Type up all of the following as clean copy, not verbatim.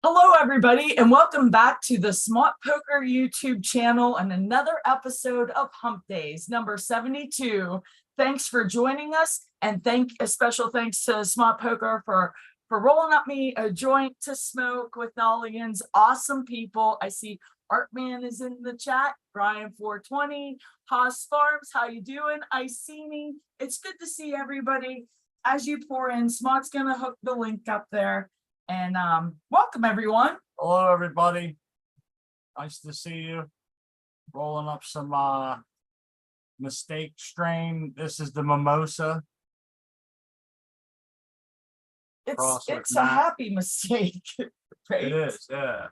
Hello, everybody, and welcome back to the Smart Poker YouTube channel and another episode of Humpdazed, number 72. Thanks for joining us, and a special thanks to Smart Poker for rolling up me a joint to smoke with Nollians. Awesome people. I see Artman is in the chat. Brian 420, Haas Farms, how you doing? Icini, it's good to see everybody. As you pour in, Smart's gonna hook the link up there. And welcome everyone. Hello everybody. Nice to see you. Rolling up some mistake strain. This is the mimosa. It's a happy mistake. Right? It is, yeah.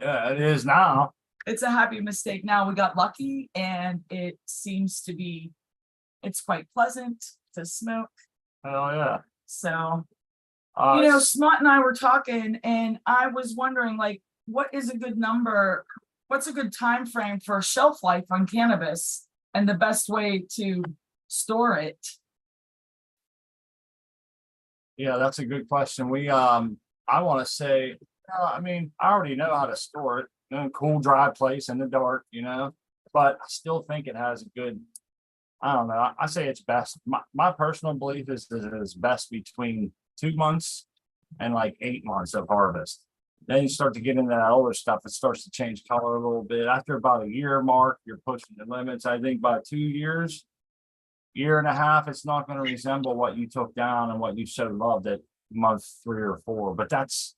Yeah, it is now. It's a happy mistake now. We got lucky and it seems to be, it's quite pleasant to smoke. Hell yeah. So Smart and I were talking, and I was wondering, like, what is a good number? What's a good time frame for shelf life on cannabis, and the best way to store it? Yeah, that's a good question. I want to say, I already know how to store it in a cool, dry place in the dark, but I still think it has a good, I don't know. I say it's best. My personal belief is that it is best between 2 months and like 8 months of harvest. Then you start to get into that older stuff. It starts to change color a little bit. After about a year mark, you're pushing the limits. I think by 2 years, year and a half, it's not going to resemble what you took down and what you so loved at month 3 or 4. But that's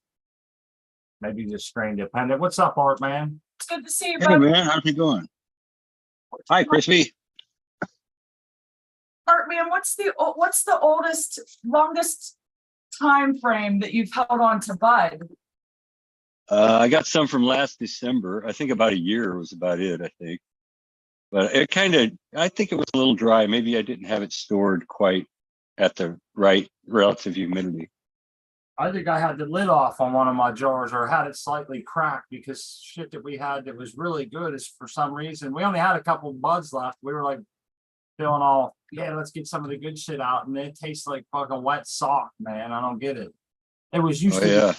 maybe just strain dependent. What's up, Art, man? It's good to see you, Hey, brother. man, how's it going? Hi, Crispy. Art, man, what's the oldest, longest time frame that you've held on to bud? I got some from last December. I think about a year was about it, I think. But I think it was a little dry. Maybe I didn't have it stored quite at the right relative humidity. I think I had the lid off on one of my jars or had it slightly cracked because shit that we had that was really good is for some reason, we only had a couple buds left. We were like feeling all, yeah, let's get some of the good shit out. And it tastes like fucking wet sock, man. I don't get it. It was used to be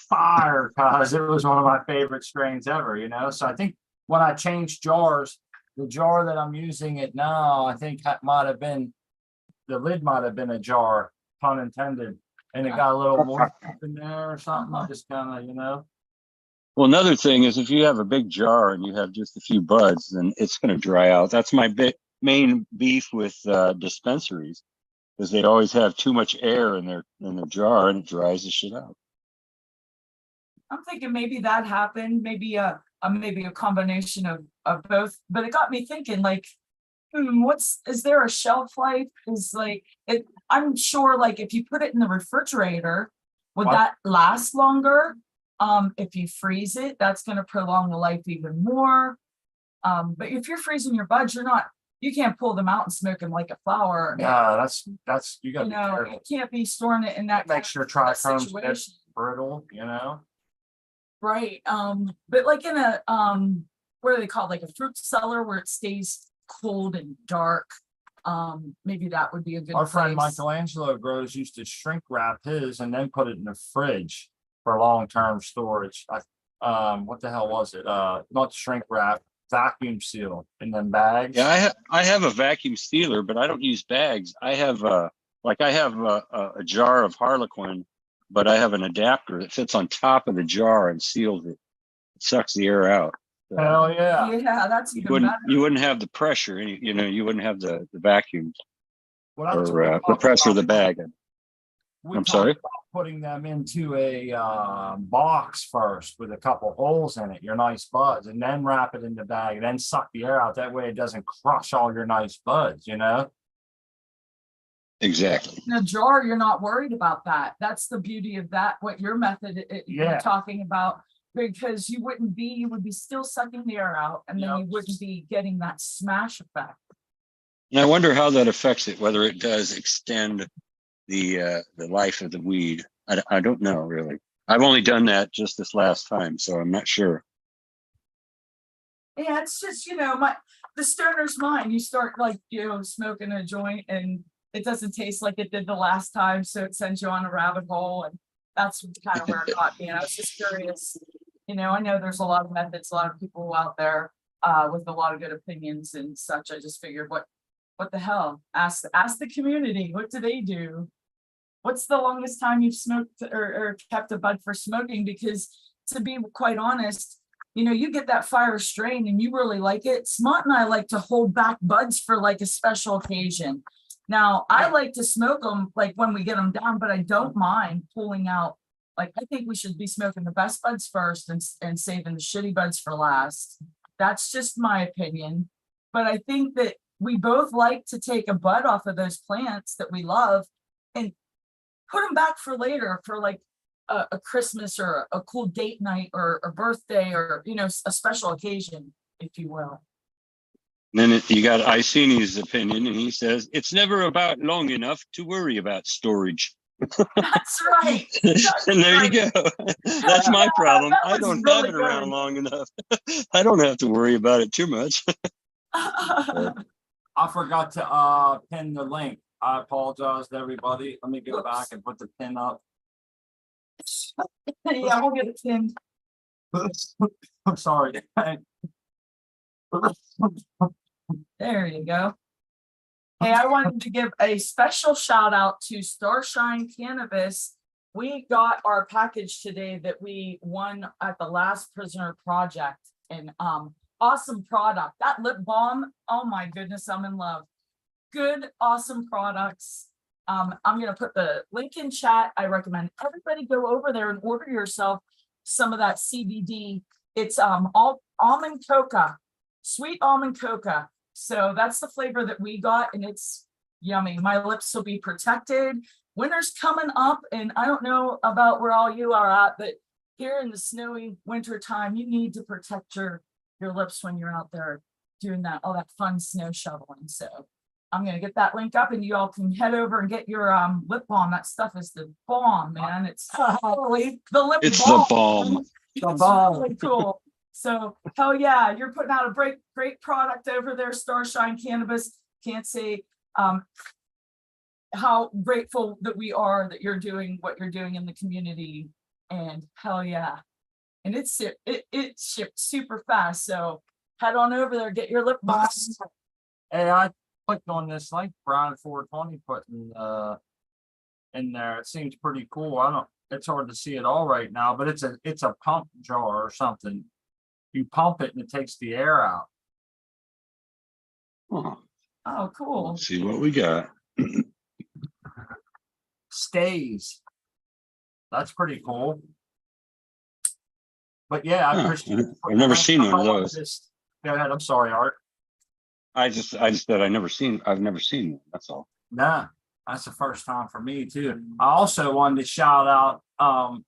fire because it was one of my favorite strains ever, So I think when I changed jars, the jar that I'm using it now, I think that might have been, the lid might have been a jar, pun intended. And it got a little more in there or something. I just kind of, Well, another thing is if you have a big jar and you have just a few buds, then it's going to dry out. That's my main beef with dispensaries, because they always have too much air in their jar and it dries the shit out. I'm thinking maybe that happened, maybe a combination of both. But it got me thinking, like, is there a shelf life? I'm sure, like, if you put it in the refrigerator, would that last longer? If you freeze it, that's going to prolong the life even more. But if you're freezing your buds, you can't pull them out and smoke them like a flower. Yeah, that's you got to be careful. You can't be storing it in that make sure trichomes get brittle, Right. But like in a what do they call it? Like a fruit cellar where it stays cold and dark. Maybe that would be a good Our friend place. Michelangelo grows used to shrink wrap his and then put it in the fridge for long-term storage. What the hell was it? Not shrink wrap, vacuum seal in them bags. Yeah, I have a vacuum sealer, but I don't use bags. I have a jar of Harlequin, but I have an adapter that fits on top of the jar and seals it. It sucks the air out. Hell yeah. Yeah, that's even better. You wouldn't have the pressure, you wouldn't have the vacuum or the pressure of the bag. I'm sorry? Putting them into a box first with a couple holes in it, your nice buds, and then wrap it in the bag, and then suck the air out. That way it doesn't crush all your nice buds, Exactly. In a jar, you're not worried about that. That's the beauty of that, what your method you're talking about, because you would be still sucking the air out, and then you wouldn't be getting that smash effect. And I wonder how that affects it, whether it does extend the life of the weed. I don't know, really. I've only done that just this last time, so I'm not sure. Yeah, it's just, the stoner's mind. You start smoking a joint and it doesn't taste like it did the last time, so it sends you on a rabbit hole. And That's kind of where it got me. And I was just curious, I know there's a lot of methods, a lot of people out there with a lot of good opinions and such. I just figured what the hell? Ask the community, what do they do? What's the longest time you've smoked or kept a bud for smoking? Because to be quite honest, you get that fire strain and you really like it. Smart and I like to hold back buds for like a special occasion. Now, I like to smoke them like when we get them down, but I don't mind pulling out. Like, I think we should be smoking the best buds first and saving the shitty buds for last. That's just my opinion. But I think that we both like to take a bud off of those plants that we love and put them back for later for like a Christmas or a cool date night or a birthday or, a special occasion, if you will. Then you got Icini's opinion, and he says it's never about long enough to worry about storage. That's right. And there you go. That's my problem. I don't really have it around good. long enough. I don't have to worry about it too much. I forgot to pin the link. I apologize to everybody. Let me go back and put the pin up. Yeah, we'll get it pinned. I'm sorry. There you go. Hey, I wanted to give a special shout out to Starshine Cannabis. We got our package today that we won at the last Prisoner Project, and awesome product. That lip balm, oh my goodness, I'm in love. Good, awesome products. I'm gonna put the link in chat. I recommend everybody go over there and order yourself some of that CBD. It's all almond coca, sweet almond coca. So that's the flavor that we got, and it's yummy. My lips will be protected. Winter's coming up, and I don't know about where all you are at, but here in the snowy winter time, you need to protect your lips when you're out there doing all that fun snow shoveling. So I'm gonna get that link up, and you all can head over and get your lip balm. That stuff is the bomb, man. It's totally the lip It's balm. the bomb. It's really cool. So hell yeah, you're putting out a great product over there, Starshine Cannabis. Can't say how grateful that we are that you're doing what you're doing in the community. And hell yeah. And it shipped super fast. So head on over there, get your lip balm. Hey, I clicked on this link Brian 420 put in there. It seems pretty cool. It's hard to see it all right now, but it's a pump jar or something. You pump it and it takes the air out. Oh, cool. Let's see what we got. Stays. That's pretty cool. But yeah, I appreciate it. I've never seen one of those. Go ahead. I'm sorry, Art. I just said I've never seen one. That's all. Nah, that's the first time for me too. I also wanted to shout out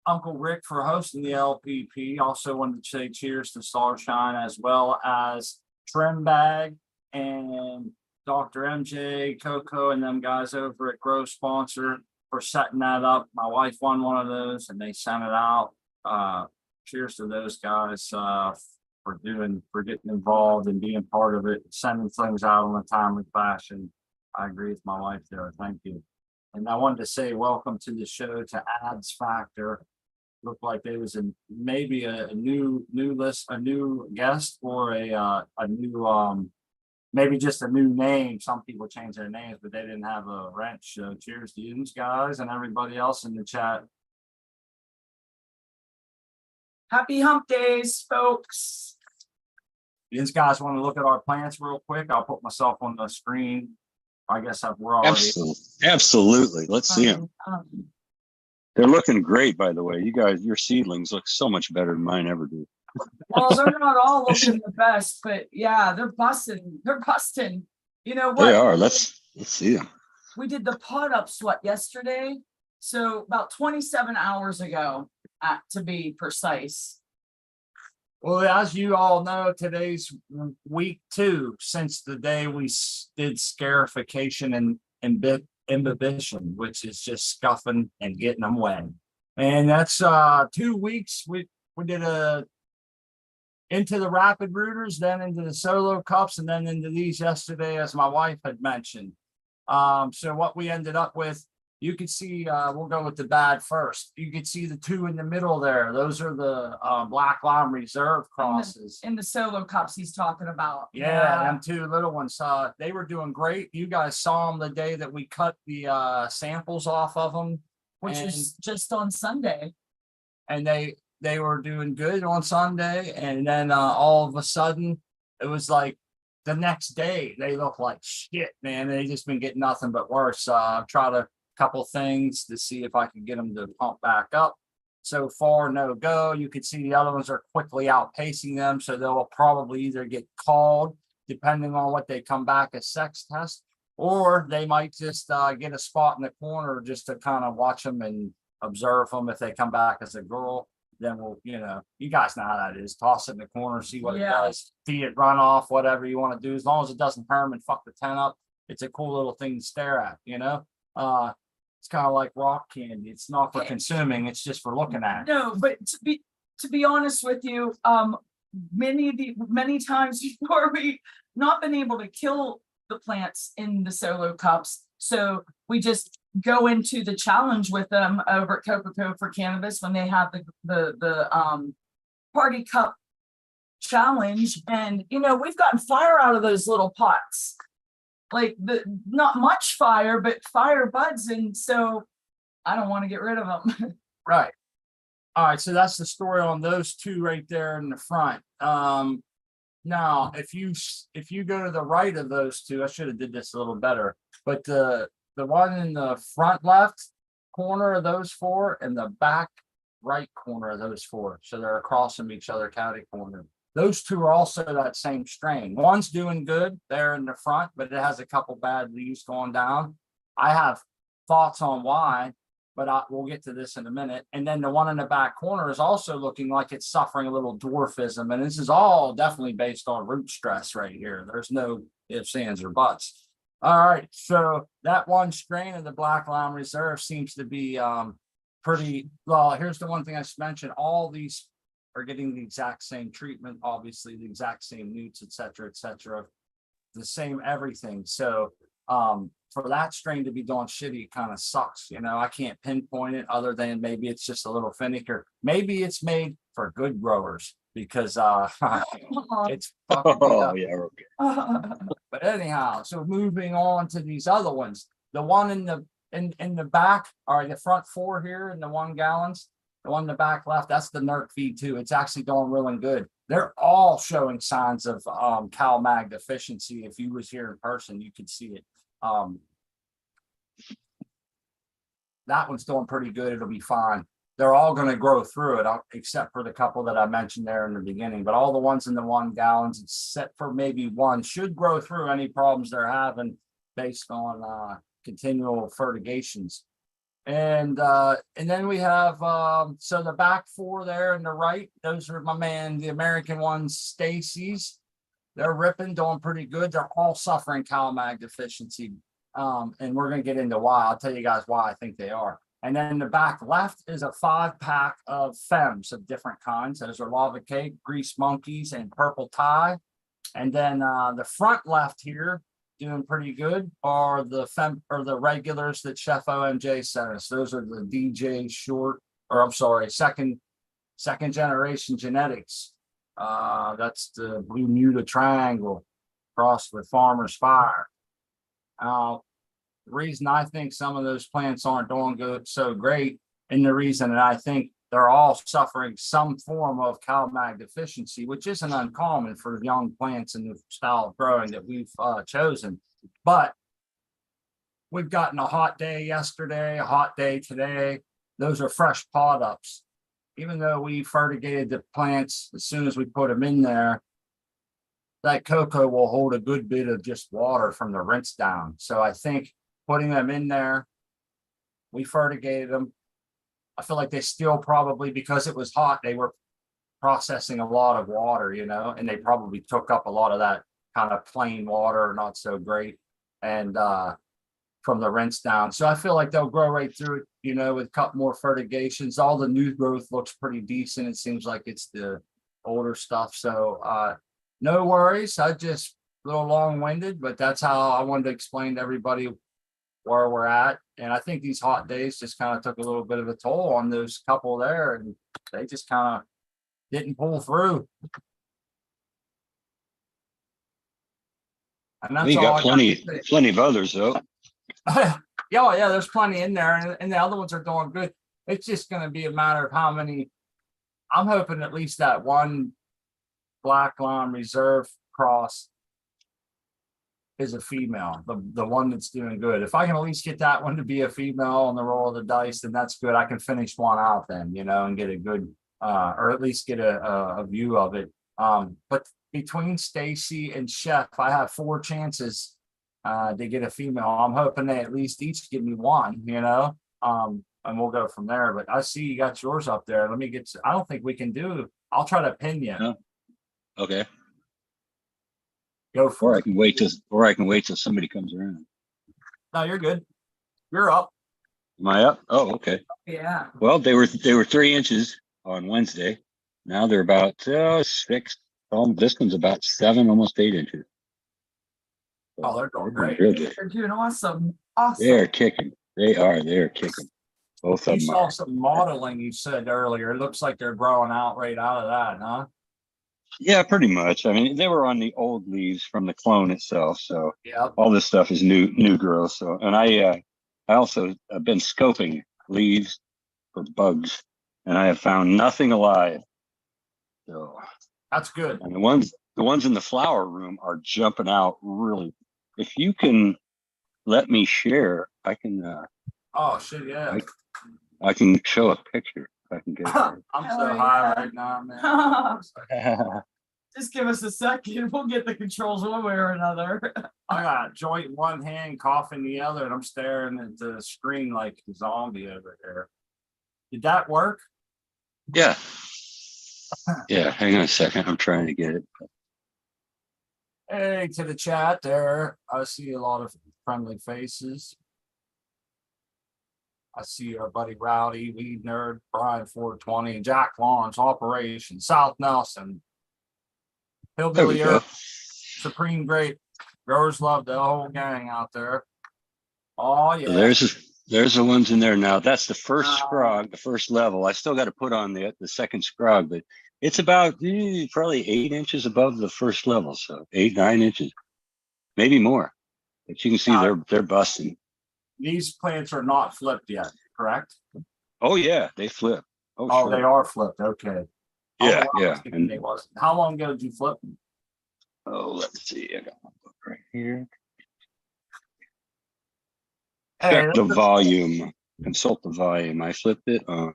Uncle Rick for hosting the LPP. Also wanted to say cheers to Starshine, as well as Trim Bag and Dr. MJ, Coco, and them guys over at Grow Sponsor for setting that up. My wife won one of those and they sent it out. Cheers to those guys for getting involved and being part of it, sending things out in a timely fashion. I agree with my wife there. Thank you. And I wanted to say welcome to the show to Ads Factor. Looked like there was maybe a new guest, or a new maybe just a new name. Some people change their names, but they didn't have a wrench. So cheers to you guys and everybody else in the chat. Happy hump days, folks. These guys want to look at our plants real quick. I'll put myself on the screen. I guess we're already. Absolutely. Let's see them. They're looking great, by the way. You guys, your seedlings look so much better than mine ever do. Well, they're not all looking the best, but yeah, they're busting. They're busting. You know what? They are. Let's see them. We did the pot up sweat yesterday. So about 27 hours ago, to be precise. Well, as you all know, today's week 2 since the day we did scarification and imbibition, which is just scuffing and getting them wet. And that's 2 weeks. We did into the rapid rooters, then into the solo cups, and then into these yesterday, as my wife had mentioned. So what we ended up with you can see, we'll go with the bad first. You can see the two in the middle there. Those are the Black Lime Reserve crosses. In the solo cups he's talking about. Yeah, them two little ones. They were doing great. You guys saw them the day that we cut the samples off of them, Which is just on Sunday. and they were doing good on Sunday, and then all of a sudden it was like the next day they look like shit, man. They just been getting nothing but worse. I've tried a couple things to see if I can get them to pump back up. So far, no go. You can see the other ones are quickly outpacing them, so they'll probably either get called depending on what they come back as sex tests, or they might just get a spot in the corner just to kind of watch them and observe them. If they come back as a girl, then we'll, you guys know how that is. Toss it in the corner, see what it does, feed it, run off, whatever you want to do, as long as it doesn't harm and fuck the tent up. It's a cool little thing to stare at, It's kind of like rock candy. It's not for consuming, it's just for looking at. No, but to be honest with you, many times before we not been able to kill the plants in the solo cups. So we just go into the challenge with them over at Coca-Cola for Cannabis when they have the party cup challenge. And we've gotten fire out of those little pots. Like not much fire, but fire buds. And so I don't want to get rid of them. Right. All right. So that's the story on those two right there in the front. Now, if you go to the right of those two, I should have did this a little better, but the one in the front left corner of those four and the back right corner of those four, so they're across from each other, catty corner. Those two are also that same strain. One's doing good there in the front, but it has a couple bad leaves going down. I have thoughts on why, but we'll get to this in a minute. And then the one in the back corner is also looking like it's suffering a little dwarfism. And this is all definitely based on root stress right here. There's no ifs, ands, or buts. All right, so that one strain of the Black Lime Reserve seems to be pretty well. Here's the one thing I should mention: all these are getting the exact same treatment, obviously the exact same newts, et cetera, the same everything. So for that strain to be doing shitty, it kind of sucks. I can't pinpoint it other than maybe it's just a little finicker. Maybe it's made for good growers because it's fucking beat up. Yeah, okay. But anyhow, so moving on to these other ones, the one in the back, or the front four here in the 1 gallons, the one in the back left, that's the NERC V2. It's actually doing really good. They're all showing signs of CalMag deficiency. If you was here in person, you could see it. That one's doing pretty good. It'll be fine. They're all going to grow through it, except for the couple that I mentioned there in the beginning. But all the ones in the 1 gallons, except for maybe one, should grow through any problems they're having based on continual fertigations. And then we have so the back four there in the right, those are my man, the American ones, Stacy's. They're ripping, doing pretty good. They're all suffering CalMag deficiency. And we're going to get into why. I'll tell you guys why I think they are. And then the back left is a 5-pack of Fems of different kinds. Those are Lava Cake, Grease Monkeys, and Purple Tie. And then the front left here, doing pretty good, are the regulars that Chef OMJ sent us. Those are the DJ second generation genetics. That's the Blue Muta Triangle crossed with Farmer's Fire. The reason I think some of those plants aren't doing good so great, and the reason that I think they're all suffering some form of CalMag deficiency, which isn't uncommon for young plants in the style of growing that we've chosen. But we've gotten a hot day yesterday, a hot day today. Those are fresh pod ups. Even though we fertigated the plants as soon as we put them in there, that cocoa will hold a good bit of just water from the rinse down. So I think putting them in there, we fertigated them. I feel like they still probably, because it was hot, they were processing a lot of water, and they probably took up a lot of that kind of plain water, not so great, and from the rinse down. So I feel like they'll grow right through it, with a couple more fertigations. All the new growth looks pretty decent. It seems like it's the older stuff. So no worries. I just a little long-winded, but that's how I wanted to explain to everybody where we're at. And I think these hot days just kind of took a little bit of a toll on those couple there, and they just kind of didn't pull through. And that's We all got I got plenty, to say. plenty of others though. Yeah, there's plenty in there, and the other ones are doing good. It's just going to be a matter of how many. I'm hoping at least that one Black Line Reserve cross is a female, the one that's doing good. If I can at least get that one to be a female on the roll of the dice, then that's good. I can finish one out then, and get a good, or at least get a view of it. But between Stacy and Chef, I have 4 chances to get a female. I'm hoping they at least each give me one, and we'll go from there. But I see you got yours up there. Let me get. I don't think we can do. I'll try to pin you. No. Okay. Go for Or I it. can wait till somebody comes around. No, you're good. You're up. Am I up? Oh, okay. Yeah. Well, they were 3 inches on Wednesday. Now they're about 6. This one's about 7, almost 8 inches. Oh, they're going great. Real good. They're doing awesome. Awesome. They're kicking. They're kicking. Both of You them saw are. some modeling you said earlier. It looks like they're growing out right out of that, huh? Yeah, pretty much. I mean, they were on the old leaves from the clone itself, so Yep. all this stuff is new growth. So, and I also have been scoping leaves for bugs, and I have found nothing alive. So, That's good. and the ones in the flower room are jumping out really. If you can let me share, I can Oh shit, yeah. I can show a picture. If I can get it. I'm so Hell high yeah. right now, man. Just give us a second. We'll get the controls one way or another. I got a joint in one hand, cough in the other, and I'm staring at the screen like a zombie over here. Did that work? Yeah. Yeah, hang on a second. I'm trying to get it. Hey, to the chat there. I see a lot of friendly faces. I see our buddy Rowdy, Weed Nerd, Brian 420, Jack Lawrence, Operation, South Nelson, There we Hillbilly go. Earth, Supreme Great, Growers Love, the whole gang out there. Oh, yeah. So there's the ones in there now. That's the first scrog, the first level. I still got to put on the second scrog, but it's about probably 8 inches above the first level. So 8, 9 inches, maybe more. But you can see they're busting. These plants are not flipped yet, correct? Oh yeah, they flip. Oh, Oh, sure. they are flipped. Okay. Yeah, Oh, yeah. And they was. How long ago did you flip them? Oh, let's see. I got my book right here. Hey, Check the volume. Consult the volume. I flipped it on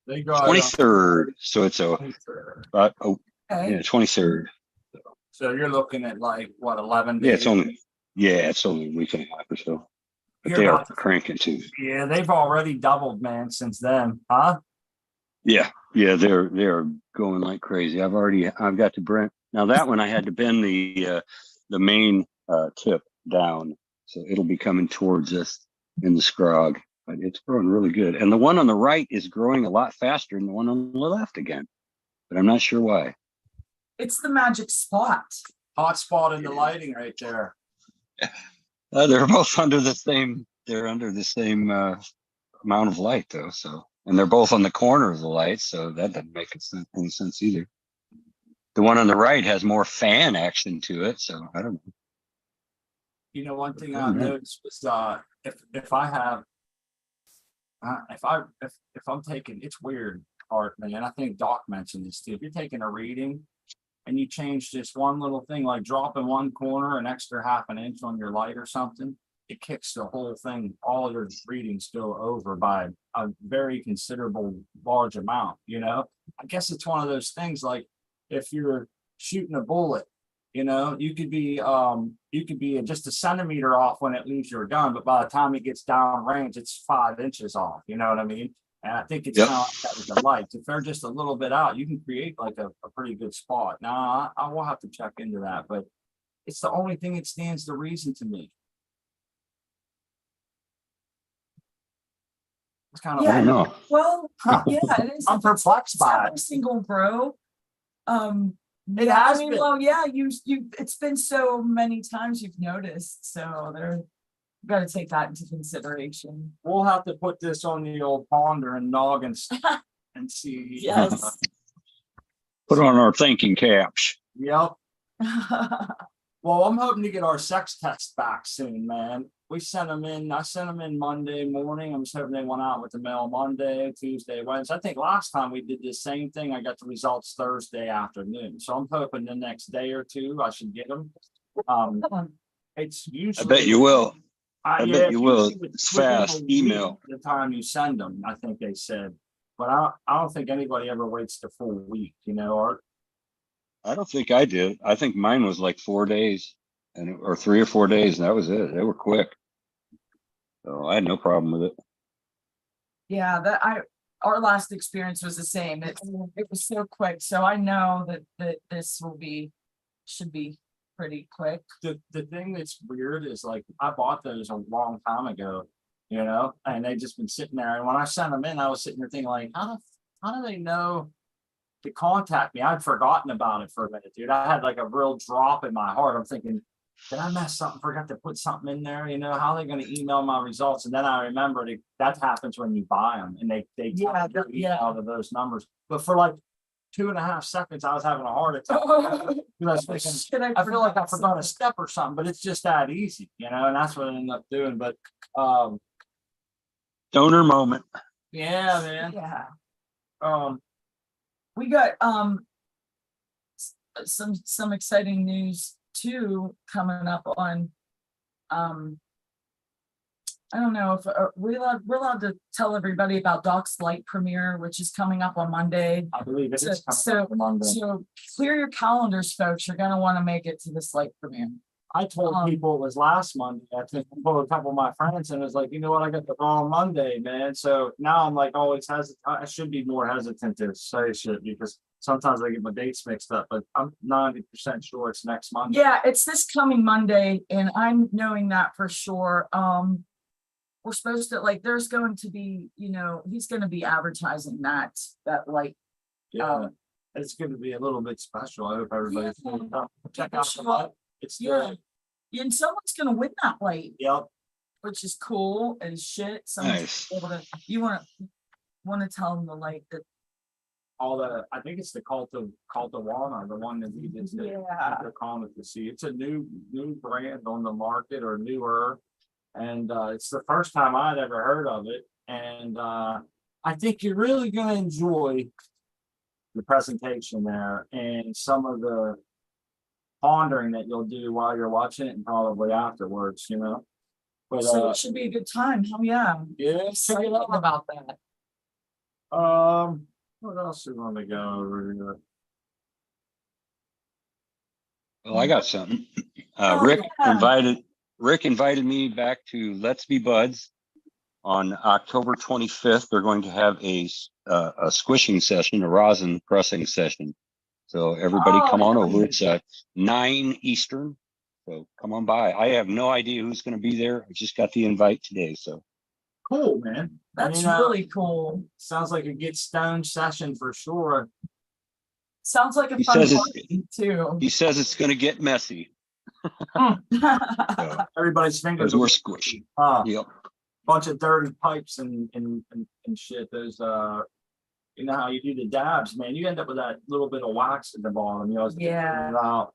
they got 23rd. So it's about Okay. 23rd. So you're looking at like what, 11 days? Yeah, it's only a week and a half or so. But You're they are about to- cranking too. Yeah, they've already doubled, man, since then, huh? Yeah, they're going like crazy. I've got to bend. Now that one I had to bend the main tip down, so it'll be coming towards us in the scrog. But it's growing really good. And the one on the right is growing a lot faster than the one on the left again. But I'm not sure why. It's the magic spot. Hot spot in the lighting right there. They're both under the same. They're under the same amount of light though. So, and they're both on the corner of the light, so that doesn't make any sense either. The one on the right has more fan action to it, so I don't know. You know, one thing I noticed was if I have if I'm taking, it's weird, Art, man. I think Doc mentioned this too. If you're taking a reading and you change just one little thing, like dropping one corner an extra half an inch on your light or something, it kicks the whole thing. All your readings go over by a very considerable large amount. I guess it's one of those things like if you're shooting a bullet, you could be just a centimeter off when it leaves your gun, but by the time it gets down range, it's 5 inches off. You know what I mean? And I think it's kind of like that with the lights. If they're just a little bit out, you can create like a pretty good spot. Now I will have to check into that, but it's the only thing that stands to reason to me. It's kind of Yeah, I don't know. Well, yeah, it is. I'm perplexed by Every single row. It Yeah, has been. Well, yeah, it's been so many times you've noticed, so got to take that into consideration. We'll have to put this on the old ponder and noggin and see. Yes. Put on our thinking caps. Yep. Well, I'm hoping to get our sex test back soon, man. We sent them in. I sent them in Monday morning. I'm just hoping they went out with the mail Monday, Tuesday, Wednesday. I think last time we did the same thing. I got the results Thursday afternoon. So I'm hoping the next day or two I should get them. It's usually. I bet you will. I yeah, bet you will. usually It's within a fast. week Email. The time you send them, I think they said. But I don't think anybody ever waits the full week, or. I don't think I did. I think mine was like 4 days or 3 or 4 days, and that was it. They were quick. So I had no problem with it. Yeah, our last experience was the same. It was so quick. So I know that this should be pretty quick. The thing that's weird is like I bought those a long time ago, and they just been sitting there. And when I sent them in, I was sitting there thinking like, how do they know to contact me? I'd forgotten about it for a minute, dude. I had like a real drop in my heart. I'm thinking, did I mess something? Forgot to put something in there? How are they going to email my results? And then I remembered that happens when you buy them, and they out of those numbers. But for like 2.5 seconds, I was having a heart attack. I was thinking, I feel like I forgot a step or something, but it's just that easy, and that's what I ended up doing. But donor moment. Yeah, man. Yeah. We got some exciting news too coming up on I don't know if we're allowed to tell everybody about Doc's Light premiere, which is coming up on Monday. I believe it is coming up on Monday. So clear your calendars, folks. You're gonna want to make it to this light premiere. I told people it was last Monday. I think I told a couple of my friends, and it was like, you know what, I got the wrong Monday, man. So now I'm like always hesitant. I should be more hesitant to say shit because sometimes I get my dates mixed up, but I'm 90% sure it's next Monday. Yeah, it's this coming Monday, and I'm knowing that for sure. We're supposed to there's going to be, he's going to be advertising that light. Yeah, it's going to be a little bit special. I hope everybody's going to check out the light. It's and someone's going to win that light. Yep. Which is cool as shit. Nice. You want to tell them the light that I think it's the cult of Wana, the one that we did. They're calling it to see. It's a new brand on the market or newer. And it's the first time I'd ever heard of it. And I think you're really going to enjoy the presentation there and some of the pondering that you'll do while you're watching it and probably afterwards, But, so it should be a good time. Oh, yeah. Yeah. Excited about that. What else do we want to go over here? Well, I got something. Yeah. Rick invited me back to Let's Be Buds on October 25th. They're going to have a squishing session, a rosin pressing session. So everybody come on over. It's 9 Eastern. So come on by. I have no idea who's going to be there. I just got the invite today. So cool, man. That's really cool. Sounds like a get stoned session for sure. Sounds like a fun party too. He says it's going to get messy. So, everybody's fingers were squishy. Yep. Bunch of dirty pipes and shit. Those you know how you do the dabs, man. You end up with that little bit of wax at the bottom. Yeah.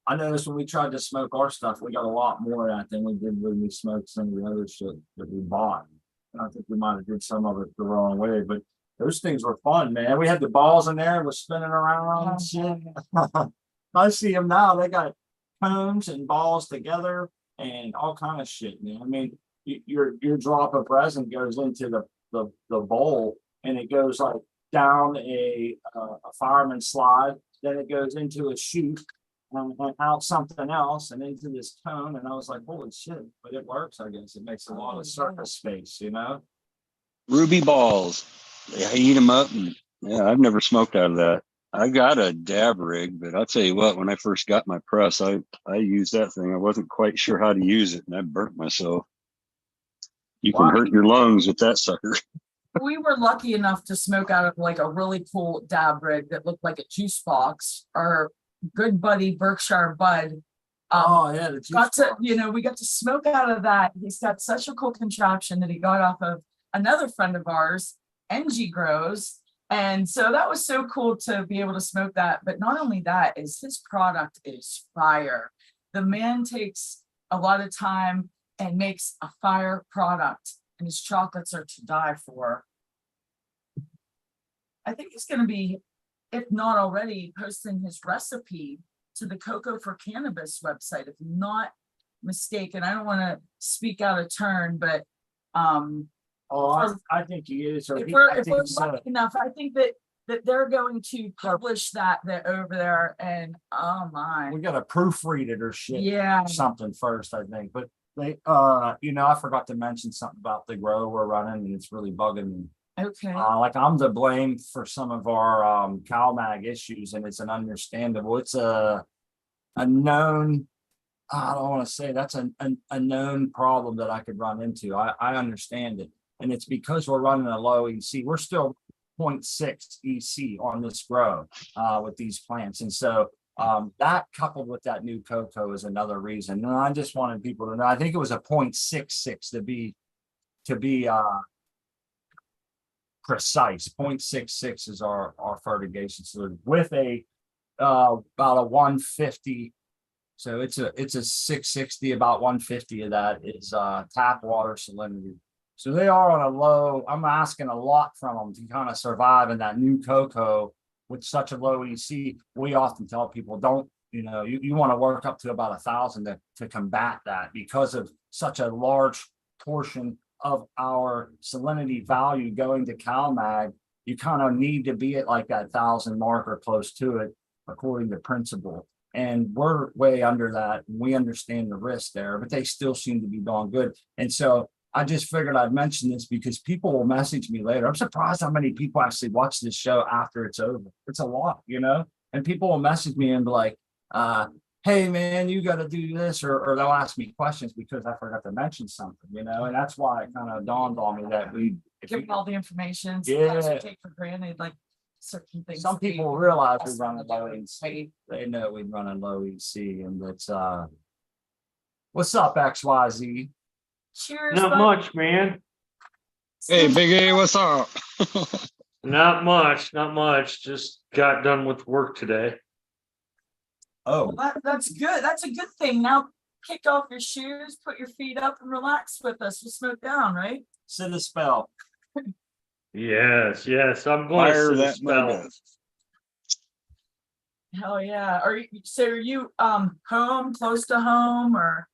I noticed when we tried to smoke our stuff, we got a lot more of that than we did when we smoked some of the other shit that we bought. And I think we might have did some of it the wrong way, but those things were fun, man. We had the balls in there, was spinning around and shit. I see them now. They got cones and balls together and all kind of shit, man. I mean, your drop of resin goes into the bowl and it goes like down a fireman slide. Then it goes into a chute and out something else and into this cone. And I was like, holy shit! But it works. I guess it makes a lot of surface space, Ruby balls. They heat them up, and I've never smoked out of that. I got a dab rig, but I'll tell you what, when I first got my press, I used that thing. I wasn't quite sure how to use it, and I burnt myself. You can hurt your lungs with that sucker. we were lucky enough to smoke out of like a really cool dab rig that looked like a juice box. Our good buddy Berkshire Bud. Yeah, the Got to, we got to smoke out of that. He's got such a cool contraption that he got off of another friend of ours, NG Grows. And so that was so cool to be able to smoke that. But not only that, is his product is fire. The man takes a lot of time and makes a fire product, and his chocolates are to die for. I think he's going to be, if not already, posting his recipe to the Cocoa for Cannabis website, if I'm not mistaken. I don't want to speak out of turn, but I think he is. if we're lucky enough, I think that they're going to publish that over there, and oh my, we got to proofread it or shit. Yeah. Something first, I think. But they, I forgot to mention something about the grow we're running, and it's really bugging me. Okay. Like I'm to blame for some of our CalMag issues, and it's an understandable. It's a known. I don't want to say that's a known problem that I could run into. I understand it, and it's because we're running a low EC. We're still 0.6 EC on this grow with these plants, and so that coupled with that new cocoa is another reason. And I just wanted people to know. I think it was a 0.66 to be precise. 0.66 is our fertigation solution with a about a 150. So it's a 660. About 150 of that is tap water salinity. So they are on a low. I'm asking a lot from them to kind of survive in that new cocoa with such a low EC. We often tell people, don't, you want to work up to about 1,000 to combat that, because of such a large portion of our salinity value going to CalMag. You kind of need to be at like that 1,000 mark or close to it, according to principle. And we're way under that. We understand the risk there, but they still seem to be doing good. And so I just figured I'd mention this because people will message me later. I'm surprised how many people actually watch this show after it's over. It's a lot, and people will message me and be like, hey man, you got to do this, or they'll ask me questions because I forgot to mention something, and that's why it kind of dawned on me that we give them all the information. Yeah. We take for granted, like certain things. Some people realize we run a low EC. They know we run a low EC, and it's what's up, XYZ? Cheers. Not bud. much, man. Hey, Big A, what's up? Not much. Just got done with work today. Oh, Well, that's good. That's a good thing. Now kick off your shoes, put your feet up, and relax with us. We'll smoke down, right? sit a spell. Yes. I'm going Fire to that spell. mud. Hell yeah. Are you home, close to home, or?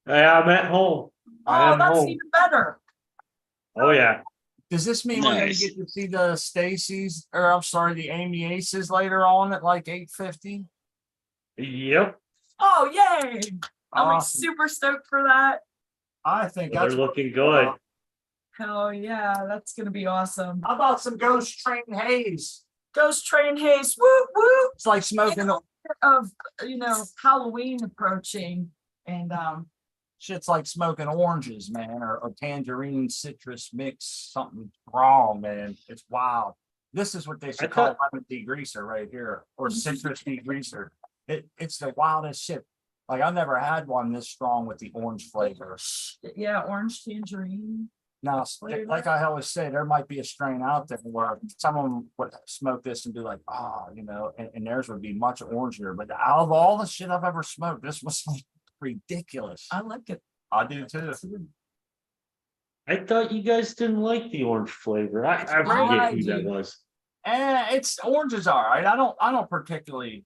Yeah, I'm at home. I Oh, am that's home. even better. Oh yeah. Does this mean we're gonna Nice. get to see the Stacy's, or I'm sorry, the Amy Aces later on at like 8:50? Yep. Oh, yay. I'm like Awesome. super stoked for that. I think They're that's looking good. Hell yeah, that's gonna be awesome. How about some Ghost Train Haze? Ghost Train Haze, woo woo. It's like smoking Of Halloween approaching, and shit's like smoking oranges, man, or tangerine citrus mix, something wrong, man. It's wild. This is what they should call lemon degreaser right here, or citrus degreaser. It's the wildest shit. Like I never had one this strong with the orange flavor. yeah, orange tangerine. Now, like I always say, there might be a strain out there where someone would smoke this and be like, and theirs would be much oranger. But out of all the shit I've ever smoked, this was ridiculous. I like it. I do too. I thought you guys didn't like the orange flavor. I great. forget who that was. It's orange is all right. I don't particularly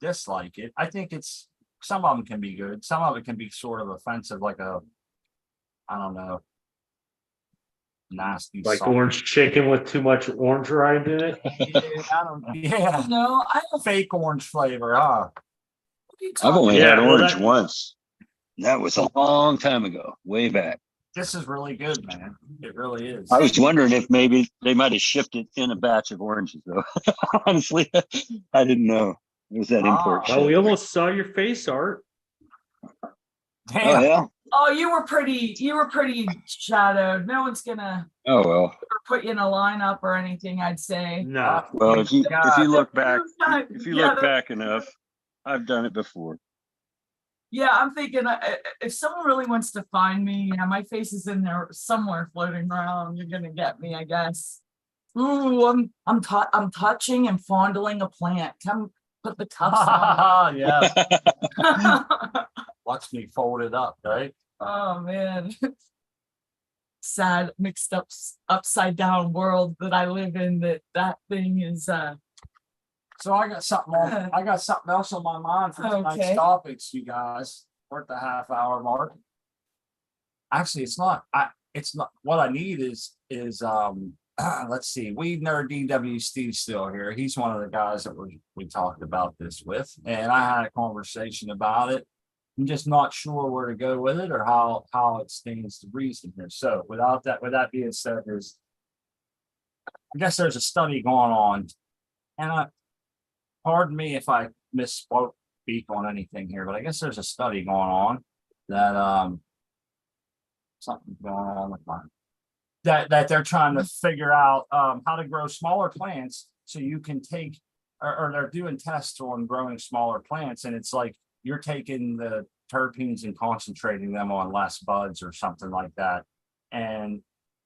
dislike it. I think it's some of them can be good. Some of it can be sort of offensive, like I don't know, nasty. Like salt. orange chicken with too much orange rind in it. Yeah, No, I don't. fake orange flavor. Huh? I've only Yeah, had well, orange that- once. That was a long time ago, way back. This is really good, man. It really is. I was wondering if maybe they might have shipped it in a batch of oranges, though. Honestly, I didn't know it was that import. Ah. Oh, we shit. almost saw your face, Art. Damn. Oh yeah. Oh, you were pretty shadowed. No one's gonna Oh well. you were put you in a lineup or anything, I'd say. No. Well, if you look back, Yeah, if you yeah, look back enough, I've done it before. Yeah, I'm thinking if someone really wants to find me, yeah, my face is in there somewhere floating around. You're gonna get me, I guess. Ooh, I'm touching and fondling a plant. Come put the cuffs on. Yes, watch me fold it up, right? Oh man. Sad, mixed up, upside down world that I live in. That thing is So I got something else on my mind for tonight's Okay. topics, you guys. We're at the half-hour mark. Actually, it's not what I need is let's see, Weedner DW Steve still here. He's one of the guys that we talked about this with, and I had a conversation about it. I'm just not sure where to go with it or how it stands to reason here. So with that being said, I guess there's a study going on, and pardon me if I misspoke on anything here, but I guess there's a study going on that something's going on with mine. That they're trying to figure out how to grow smaller plants so you can take or they're doing tests on growing smaller plants, and it's like you're taking the terpenes and concentrating them on less buds or something like that. And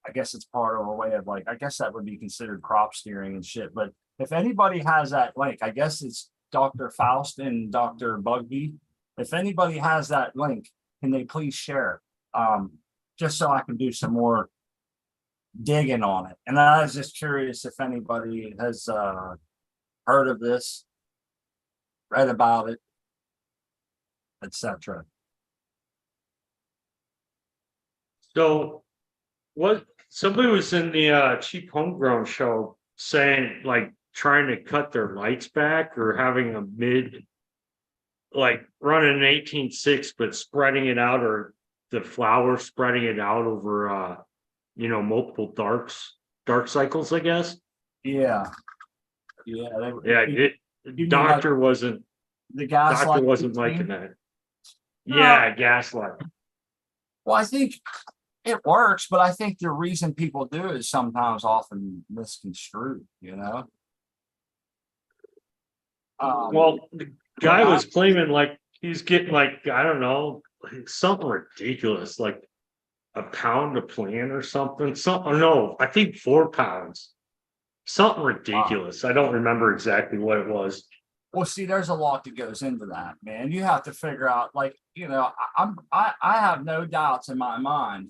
I guess it's part of a way of I guess that would be considered crop steering and shit. But if anybody has that link, I guess it's Dr. Faust and Dr. Bugby. If anybody has that link, can they please share it? Just so I can do some more digging on it. And I was just curious if anybody has heard of this, read about it, etc. So what somebody was in the cheap homegrown show saying trying to cut their lights back or having a running an 18.6 but spreading it out, or the flower spreading it out over multiple dark cycles, I guess. Yeah. Doctor wasn't the gas doctor wasn't liking that. Yeah, gaslight. Well, I think it works, but I think the reason people do it is sometimes often misconstrued, Well, the guy was claiming he's getting I don't know, something ridiculous, like a pound a plant or something. No, I think 4 pounds. Something ridiculous. I don't remember exactly what it was. Well, see, there's a lot that goes into that, man. You have to figure out, I have no doubts in my mind,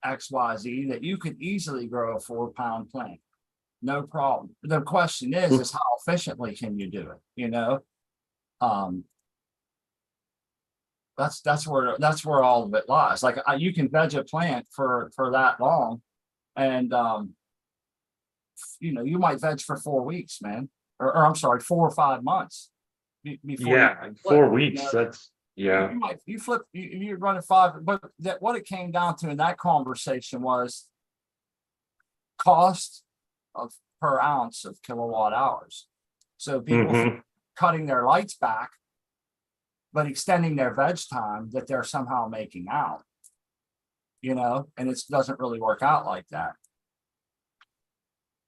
XYZ, that you could easily grow a 4-pound plant. No problem. The question is how efficiently can you do it? That's where all of it lies. You can veg a plant for that long, and you might veg for 4 weeks, man, or I'm sorry, 4 or 5 months. Before 4 weeks. That's you run it 5, but what it came down to in that conversation was cost of per ounce of kilowatt hours. So people cutting their lights back, but extending their veg time that they're somehow making out, and it doesn't really work out like that.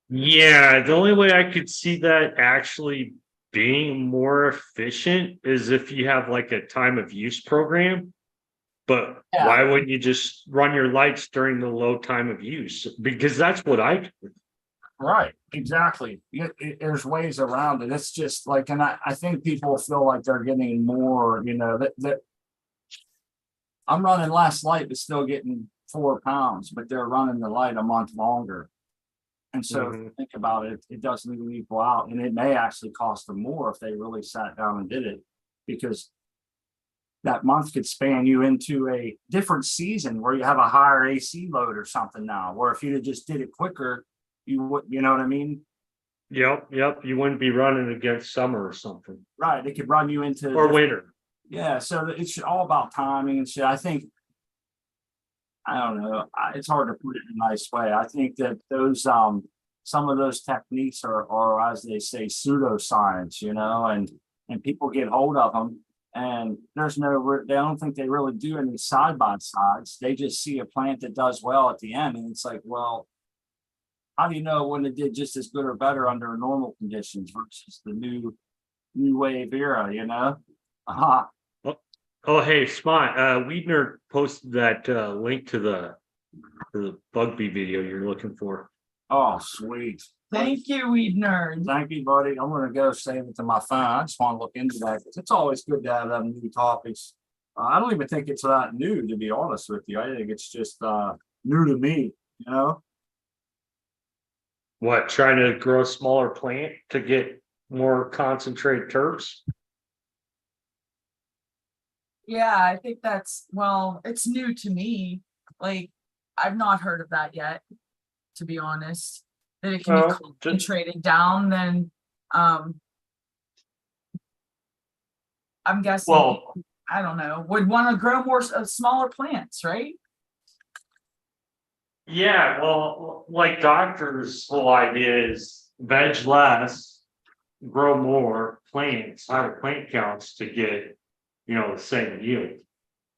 Yeah, the only way I could see that actually being more efficient is if you have a time of use program. But why wouldn't you just run your lights during the low time of use? Because that's what I do. Right, exactly. There's ways around it. It's just and I think people feel like they're getting more, that I'm running less light, but still getting 4 pounds, but they're running the light a month longer. And so if you think about it, it doesn't even equal out, and it may actually cost them more if they really sat down and did it, because that month could span you into a different season where you have a higher AC load or something now, or if you just did it quicker, you would, you know what I mean? Yep. You wouldn't be running against summer or something. Right. It could run you into or winter. Yeah. So it's all about timing and shit. I think, I don't know. It's hard to put it in a nice way. I think that those, some of those techniques are, as they say, pseudoscience, and people get hold of them, and they don't think they really do any side by sides. They just see a plant that does well at the end, and it's like, well, how do you know when it did just as good or better under normal conditions versus the new wave era, you know? Oh, hey, Smart, Weidner posted that link to the bug bee video you're looking for. Oh, sweet. Thank you, Weed Nerd. Thank you, buddy. I'm gonna go save it to my phone. I just want to look into that. It's always good to have them new topics. I don't even think it's that new, to be honest with you. I think it's just new to me, you know? What, trying to grow a smaller plant to get more concentrated terps? Yeah, I think well, it's new to me. Like, I've not heard of that yet, to be honest. That it can be concentrated down, then I'm guessing, Well, I don't know, would want to grow more smaller plants, right? yeah, well, like doctors' whole idea is veg less, grow more plants, higher plant counts to get, the same yield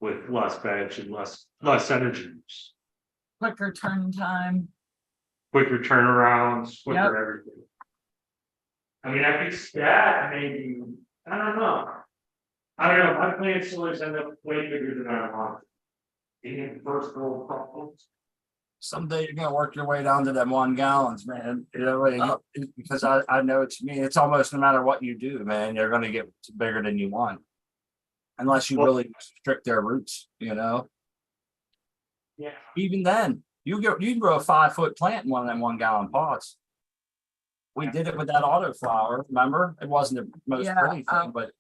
with less veg and less energy use. Quicker turn time. Quicker turnarounds, quicker Yep. everything. I mean, I think that maybe, I don't know. My plants always end up way bigger than I want. Eating first world problems. Someday you're gonna work your way down to them 1 gallons, man. You know, because I know it's me. It's almost no matter what you do, man, you're gonna get bigger than you want. Unless you really restrict their roots, you know. Yeah. Even then, you grow a 5-foot plant in one of them 1 gallon pots. We did it with that autoflower, remember? It wasn't the most pretty thing, but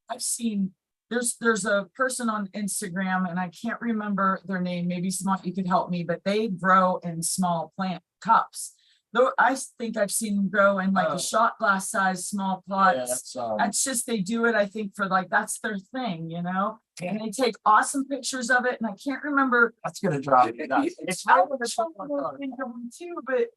I've seen there's a person on Instagram and I can't remember their name. Maybe Smart, you could help me, but they grow in small plant cups. Though I think I've seen them grow in like a shot glass size small pots. That's just, they do it, I think, for like, that's their thing, you know? And they take awesome pictures of it. And I can't remember. That's gonna drive me nuts. It's I think of them too, but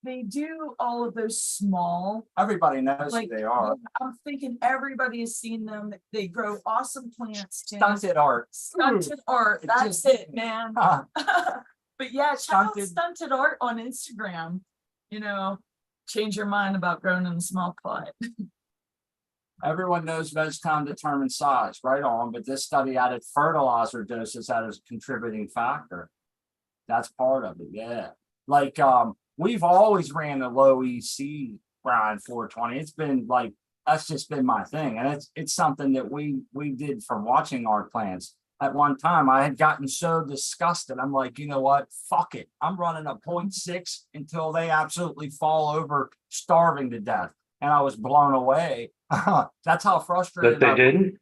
they do all of those small. Everybody knows Like, who they are. I'm thinking everybody has seen them. They grow awesome plants. Stunted art. Stunted art. That's it, man. But yeah, check out Stunted Art on Instagram. You know, change your mind about growing in a small pot. Everyone knows veg time determines size, right on, but this study added fertilizer doses as a contributing factor. That's part of it, yeah. Like we've always ran a low EC Brian 420. It's been like, that's just been my thing. And it's something that we did from watching our plants. At one time, I had gotten so disgusted. I'm like, you know what? Fuck it. I'm running a 0.6 until they absolutely fall over, starving to death. And I was blown away. That's how frustrated that they didn't.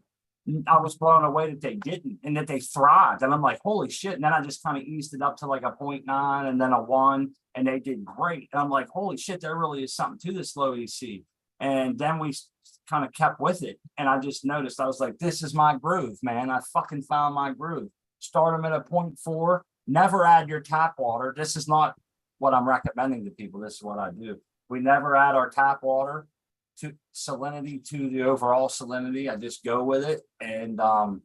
I was blown away that they didn't and that they thrived. And I'm like, holy shit. And then I just kind of eased it up to like a 0.9 and then a 1, and they did great. And I'm like, holy shit, there really is something to this low EC. And then we kind of kept with it. And I just noticed, I was like, this is my groove, man. I fucking found my groove. Start them at a 0.4. Never add your tap water. This is not what I'm recommending to people. This is what I do. We never add our tap water to salinity to the overall salinity. I just go with it. And our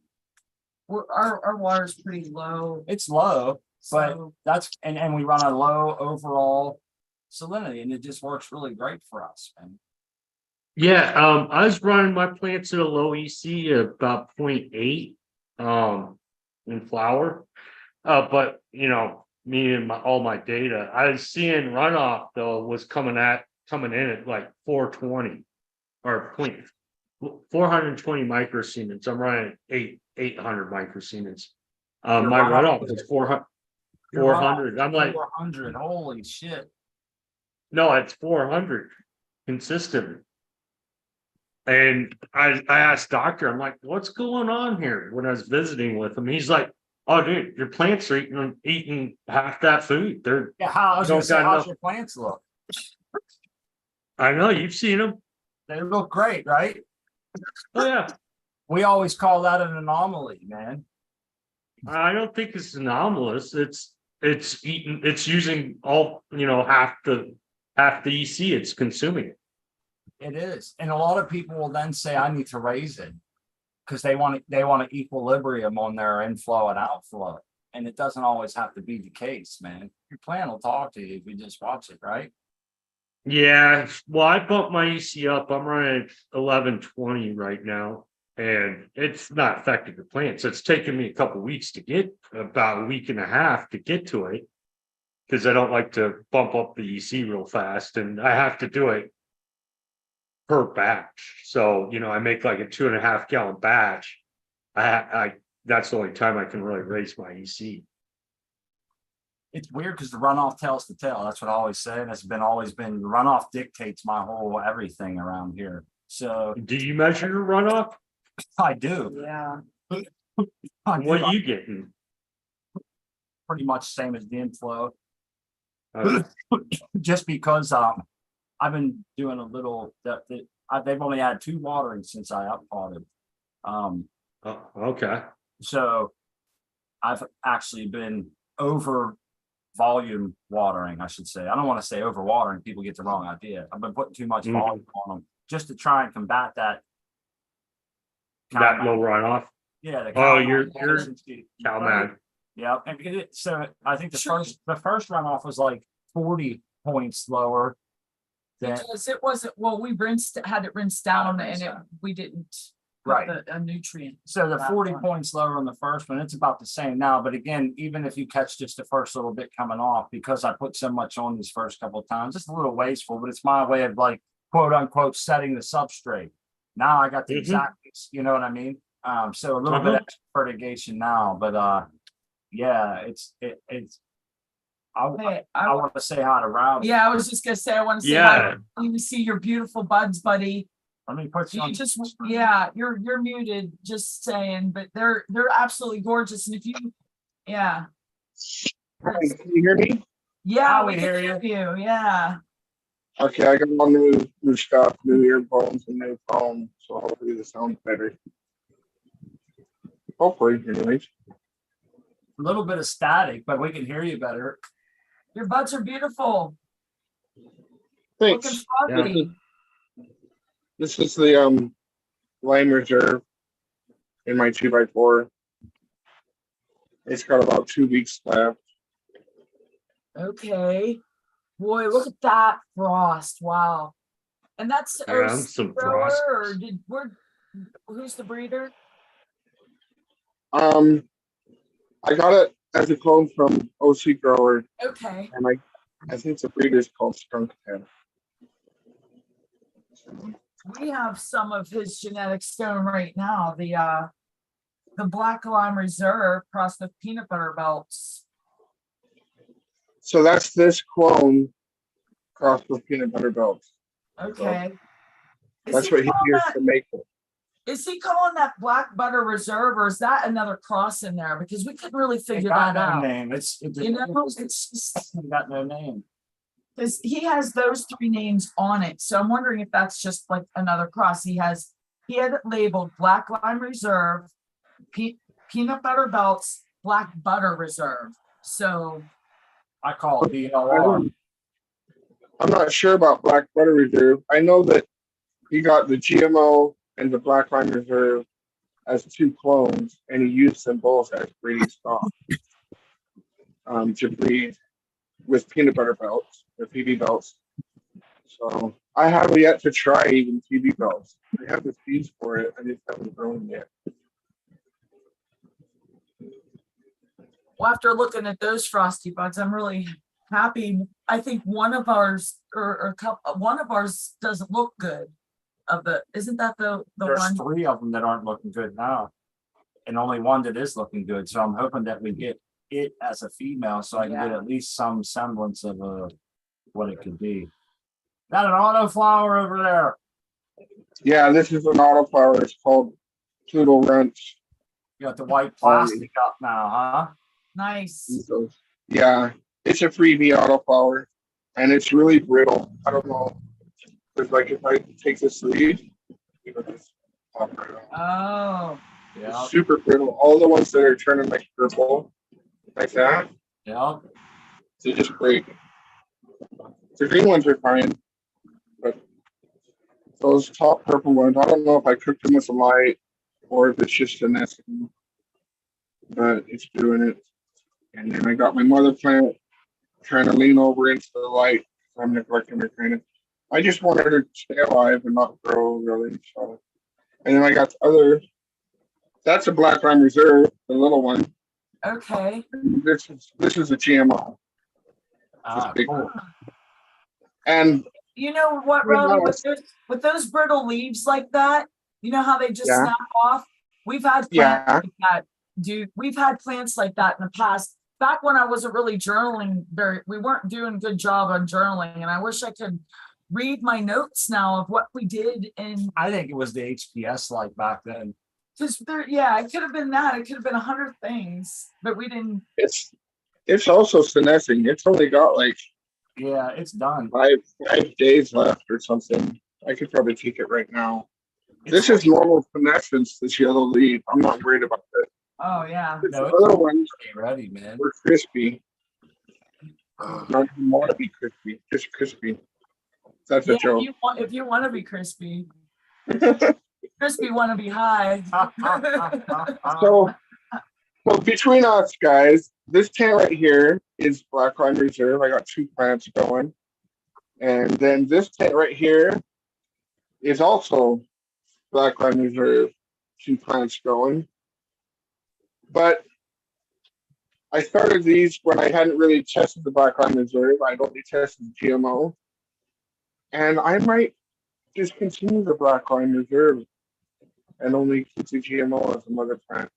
water is pretty low. It's low, but that's and we run a low overall salinity, and it just works really great for us, man. Yeah, I was running my plants at a low EC at about 0.8 in flower. But me and all my data, I was seeing runoff though was coming in at like 420 or 420 microsiemens. I'm running 800 microsiemens. My runoff was 400. I'm like 400. Holy shit. No, it's 400 consistently. And I asked doctor, I'm like, what's going on here? When I was visiting with him, he's like, oh, dude, your plants are eating half that food. They're how's your plants look? I know you've seen them. They look great, right? Oh yeah. We always call that an anomaly, man. I don't think it's anomalous. It's using all half the EC it's consuming. It is. And a lot of people will then say, I need to raise it because they want equilibrium on their inflow and outflow. And it doesn't always have to be the case, man. Your plant will talk to you if you just watch it, right? Yeah, well, I bumped my EC up. I'm running at 1120 right now, and it's not affecting the plants. It's taken me a couple weeks to get, about a week and a half to get to it, because I don't like to bump up the EC real fast, and I have to do it per batch. So, I make like a 2.5 gallon batch. I that's the only time I can really raise my EC. It's weird because the runoff tells the tale. That's what I always say. And it's always been the runoff dictates my whole everything around here. So Do you measure your runoff? I do. Yeah. What are you getting? Pretty much same as the inflow. Uh, Just because I've been doing a little they've only had 2 waterings since I uppotted. okay. So I've actually been over volume watering, I should say. I don't want to say over watering, people get the wrong idea. I've been putting too much volume on them just to try and combat that. That low runoff. Yeah. The You're cow man. Yeah. And so I think the first runoff was like 40 points lower. Because it wasn't, well, we had it rinsed down and we didn't Right. put a nutrient. So the 40 points lower on the first one, it's about the same now. But again, even if you catch just the first little bit coming off, because I put so much on these first couple of times, it's a little wasteful, but it's my way of like, quote unquote, setting the substrate. Now I got the exact, you know what I mean? So a little bit of fertigation now, but yeah, I want to say hi to Rowdy. Yeah, I was just gonna say, I want to say hi. You see your beautiful buds, buddy. Let me put you on. You're muted, just saying, but they're absolutely gorgeous. And if you, Hi, can you hear me? yeah, we can hear you. Yeah. Okay, I got all new stuff, new earphones and new phone, so hopefully the sound's better. Hopefully, anyways. A little bit of static, but we can hear you better. Your buds are beautiful. Thanks. Looking fuzzy. This is the lime reserve in my 2x4. It's got about 2 weeks left. Okay. Boy, look at that frost. Wow. And that's some grower, frost. or who's the breeder? I got it as a clone from OC Grower, Okay. and I think the breeder's called Skunk Head. We have some of his genetic stone right now. The Black Lime Reserve crossed with peanut butter belts. So that's this clone crossed with peanut butter belts. Okay. That's what he used to make it. Is he calling that Black Butter Reserve, or is that another cross in there? Because we couldn't really figure that out. Name. It's just got no name. Because he has those 3 names on it. So I'm wondering if that's just like another cross. He had it labeled Black Lime Reserve, Peanut Butter Belts, Black Butter Reserve. So I call it BLR. I'm not sure about Black Butter Reserve. I know that he got the GMO and the Black Lime Reserve as 2 clones, and he used them both as breeding stock to breed with peanut butter belts, or PB belts. So I have yet to try even PB belts. I have the seeds for it. I just haven't grown yet. well, after looking at those frosty buds, I'm really happy. I think one of ours one of ours doesn't look good. Isn't that the There's one? 3 of them that aren't looking good now, and only one that is looking good. So I'm hoping that we get it as a female, so I can get at least some semblance of what it could be. Got an autoflower over there. Yeah, this is an autoflower. It's called Poodle Ranch. You got the white plastic up now, huh? Nice. So, yeah, it's a freebie autoflower, and it's really brittle. I don't know. It's like if I take the sleeve, it'll just pop right off. Oh. Yeah. It's super brittle. All the ones that are turning like purple, like that, Yeah. they just break. The green ones are fine, but those top purple ones, I don't know if I cooked them with the light or if it's just a nesting, but it's doing it. And then I got my mother plant trying to lean over into the light. I'm neglecting her kind of. I just wanted her to stay alive and not grow really. So, and then I got the other. That's a Black Line Reserve, the little one. Okay. And this is a GMO. Big cool. And You know what, Pretty Ronnie, nice. with those brittle leaves like that, you know how they just Yeah. snap off? We've had plants Yeah. like that, we've had plants like that in the past. Back when I wasn't really journaling we weren't doing a good job on journaling, and I wish I could read my notes now of what we did. And I think it was the HPS like back then. just there, yeah, it could have been that. It could have been 100 things, but we didn't. it's also senescing. It's only got like Yeah, it's done. 5 days left or something. I could probably take it right now. This is normal senescence, this yellow leaf. I'm not worried about it. Oh yeah. The No, other ones ready, man. were crispy. Not even want to be crispy, just crispy. That's a Yeah, joke. if you want to be crispy, crispy want to be high. So, well, between us guys, this tent right here is Black Line Reserve. I got 2 plants going. And then this tent right here is also Black Line Reserve, 2 plants going. But I started these when I hadn't really tested the Black Line Reserve. I'd only tested the GMO. And I might discontinue the Black Line Reserve and only keep the GMO as a mother plant.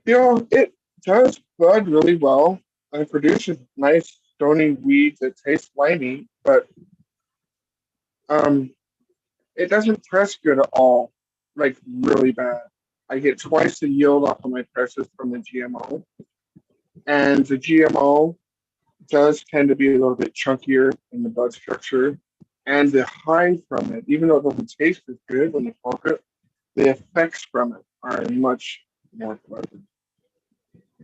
You know, it does bud really well and produces nice stony weeds that taste slimy, but it doesn't press good at all, like really bad. I get twice the yield off of my presses from the GMO, and the GMO does tend to be a little bit chunkier in the bud structure, and the high from it, even though it doesn't taste as good when you smoke it, the effects from it are much more pleasant.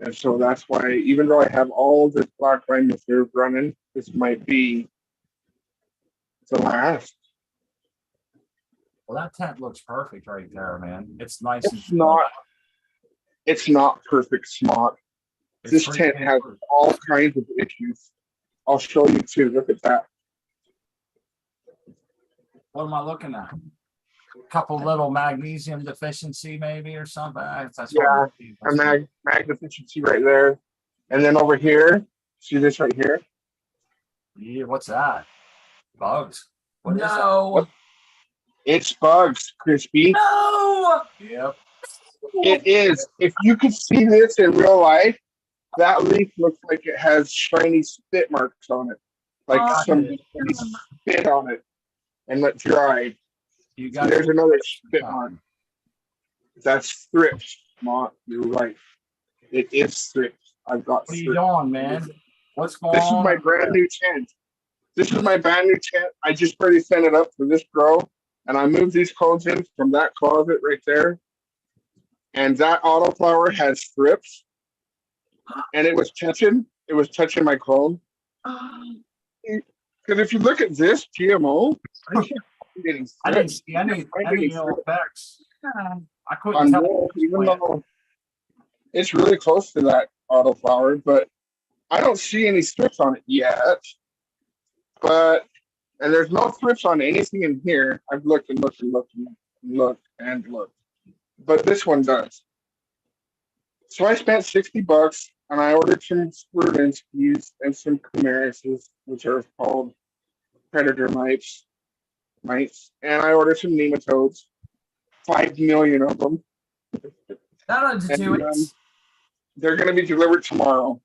And so that's why, even though I have all this Black Line Reserve running, this might be the last. Well, that tent looks perfect right there, man. It's nice. It's not perfect smart. This tent has all kinds of issues. I'll show you too. Look at that. What am I looking at? A couple little magnesium deficiency, maybe, or something. That's Yeah, a mag deficiency right there. And then over here, see this right here? Yeah, what's that? Bugs. What is that? No. It's bugs, Crispy. No. Yep. It is. If you could see this in real life, that leaf looks like it has shiny spit marks on it. Like somebody spit on it and let dried. You got There's another spit mark. That's thrips, not your life. It is thrips. I've got What are you doing, man? What's going This on? is my brand new tent. This is my brand new tent. I just already sent it up for this grow, and I moved these cones in from that closet right there. And that autoflower has thrips, and it was touching my clone. Because if you look at this GMO, I didn't see any ill effects. I couldn't tell. Even though it's really close to that autoflower, but I don't see any strips on it yet. And there's no strips on anything in here. I've looked and looked and looked and looked and looked. But this one does. So I spent $60 and I ordered some Splurdinskis and some Camarises, which are called predator mites. And I ordered some nematodes, 5 million of them. That ought to do it. They're going to be delivered tomorrow.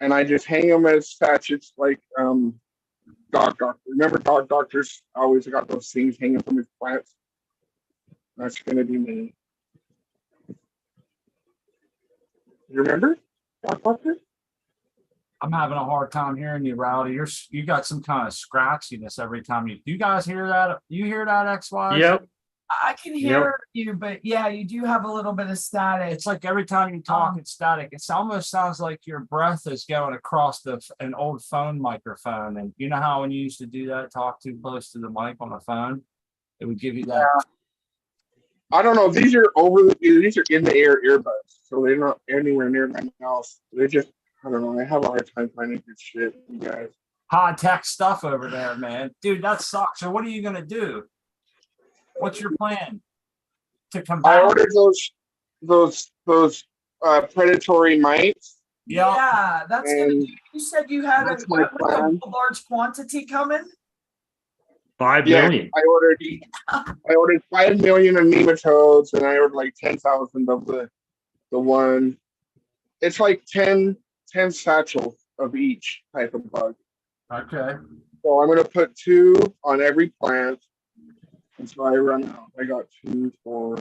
And I just hang them as sachets like Dog Doctor. Remember Dog Doctors always got those things hanging from his plants? That's going to be me. You remember Dog Doctor? I'm having a hard time hearing you, Rowdy. You got some kind of scratchiness every time you guys hear that? You hear that, XY? Yep. I can hear you, but yeah, you do have a little bit of static. It's like every time you talk, it's static. It almost sounds like your breath is going across an old phone microphone. And you know how when you used to do that, talk too close to the mic on the phone, it would give you that. I don't know. These are in the air earbuds. so they're not anywhere near my house. They just, I don't know. I have a hard time finding good shit, you guys. High tech stuff over there, man. Dude, that sucks. So what are you gonna do? What's your plan to I combat? ordered those predatory mites. Yeah, Yeah, that's gonna, And you said you had that's my a plan. large quantity coming? 5 Yeah, million. I ordered 5 million of nematodes, and I ordered like 10,000 of the one. It's like 10 satchels of each type of bug. okay. So I'm gonna put 2 on every plant until I run out. I got 2, 4,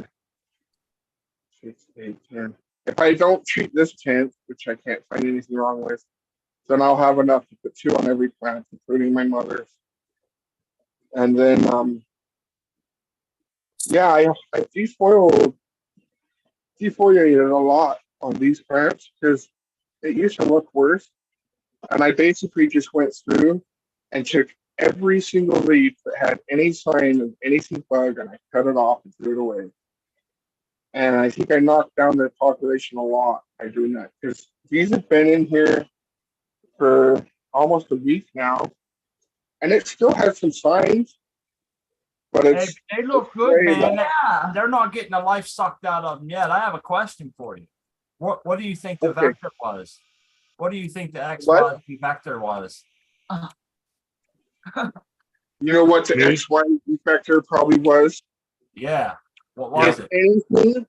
6, 8, 10. If I don't treat this 10th, which I can't find anything wrong with, then I'll have enough to put 2 on every plant, including my mother's. And then, yeah, I defoliated a lot on these plants because it used to look worse. And I basically just went through and took every single leaf that had any sign of anything bug, and I cut it off and threw it away. And I think I knocked down their population a lot by doing that because these have been in here for almost a week now, and it still has some signs, but They look good, great. man. Yeah. They're not getting the life sucked out of them yet. I have a question for you. What do you think the Okay. vector was? What do you think the What? XY vector was? You know what the Me? XY vector probably was? Yeah. What was If it? anything,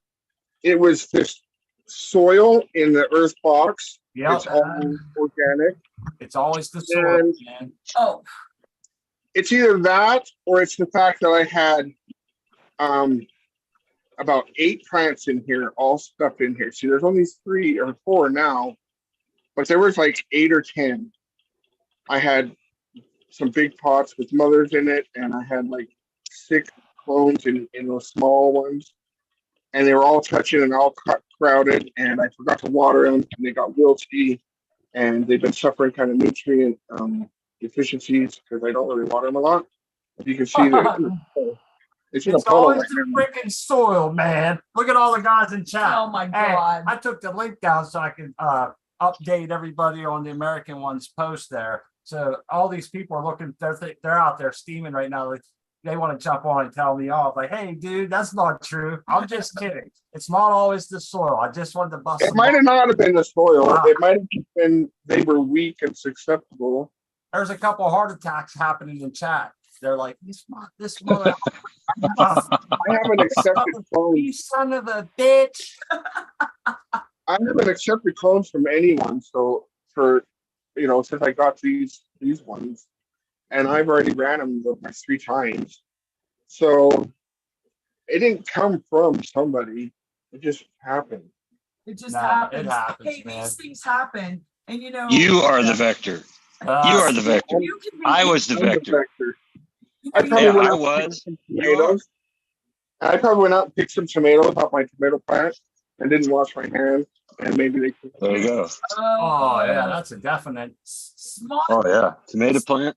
it was this soil in the earth box. Yeah, It's all organic. it's always the soil, And man. Oh, it's either that or it's the fact that I had about 8 plants in here, all stuffed in here. See, there's only 3 or 4 now, but there was like 8 or 10. I had some big pots with mothers in it, and I had like 6 clones in those small ones, and they were all touching and all crowded, and I forgot to water them, and they got wilty, and they've been suffering kind of nutrient deficiencies because I don't really water them a lot. You can see that it's in a It's puddle always right the now. freaking soil, man. Look at all the guys in chat. oh my Hey, God. I took the link down so I can update everybody on the American One's post there. So all these people are looking, they're out there steaming right now. Like, they want to jump on and tell me off. Like, hey, dude, that's not true. I'm just kidding. It's not always the soil. I just wanted to bust It some might have not have been the soil. Wow. It might have just been they were weak and susceptible. There's a couple heart attacks happening in chat. They're like, this mother, I haven't accepted you clones. son of a bitch. I haven't accepted clones from anyone. So for since I got these ones, and I've already ran them like 3 times. So it didn't come from somebody. It just happened. It just No, happens. it happens, Hey, man. these things happen. And You are the vector. You are the vector. you can be, I was the I'm the vector. vector. you I know, probably Yeah, went I out and picked was. some You are. tomatoes. I probably went out and picked some tomatoes off my tomato plant and didn't wash my hands, and maybe they. There you go. Oh, yeah, that's a definite. small Oh yeah, tomato plant.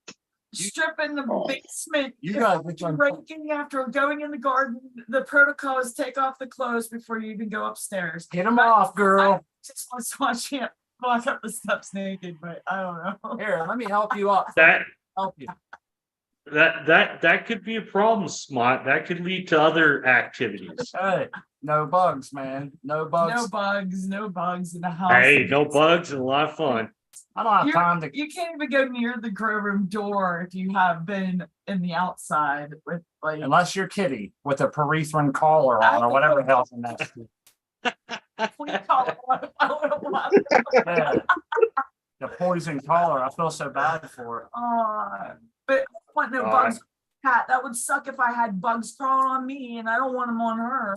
strip in the Oh. basement. You If guys, you're raking after going in the garden, the protocol is take off the clothes before you even go upstairs. get them off, girl. I just want to watch you walk up the steps naked, but I don't know. Here, let me help you up. That Help you. that could be a problem, Smart. That could lead to other activities. Hey, no bugs, man. No bugs. No bugs in the house. Hey, no bugs and a lot of fun. I don't have time to. You can't even go near the grow room door if you have been in the outside with like. Unless you're Kitty with a perethrin collar on or whatever the hell's in that. We call it one. I don't know. Yeah. The poison collar. I feel so bad for it. But I don't want no Uh, bugs. Cat, that would suck if I had bugs crawling on me, and I don't want them on her.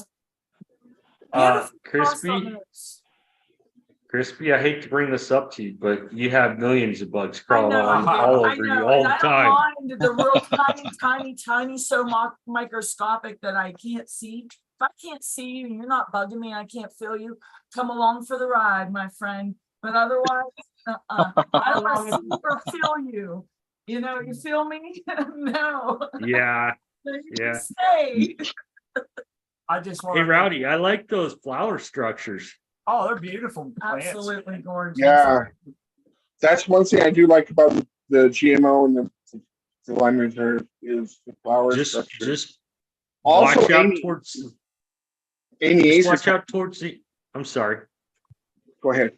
Crispy, I hate to bring this up to you, but you have millions of bugs I crawling know, on I do. all I over know, you all and the I time. don't mind the real tiny, so microscopic that I can't see. If I can't see you and you're not bugging me, I can't feel you. Come along for the ride, my friend. But otherwise, I don't want to see or feel you. You feel me? No. Yeah. You Yeah. Stay. I just want Hey, Rowdy, I like those flower structures. Oh, they're beautiful plants. Absolutely gorgeous. Yeah, that's one thing I do like about the GMO and the lime reserve is the flower structure. Just Also, watch out Amy, towards. Amy Just Ace watch is, out towards the. I'm sorry. go ahead.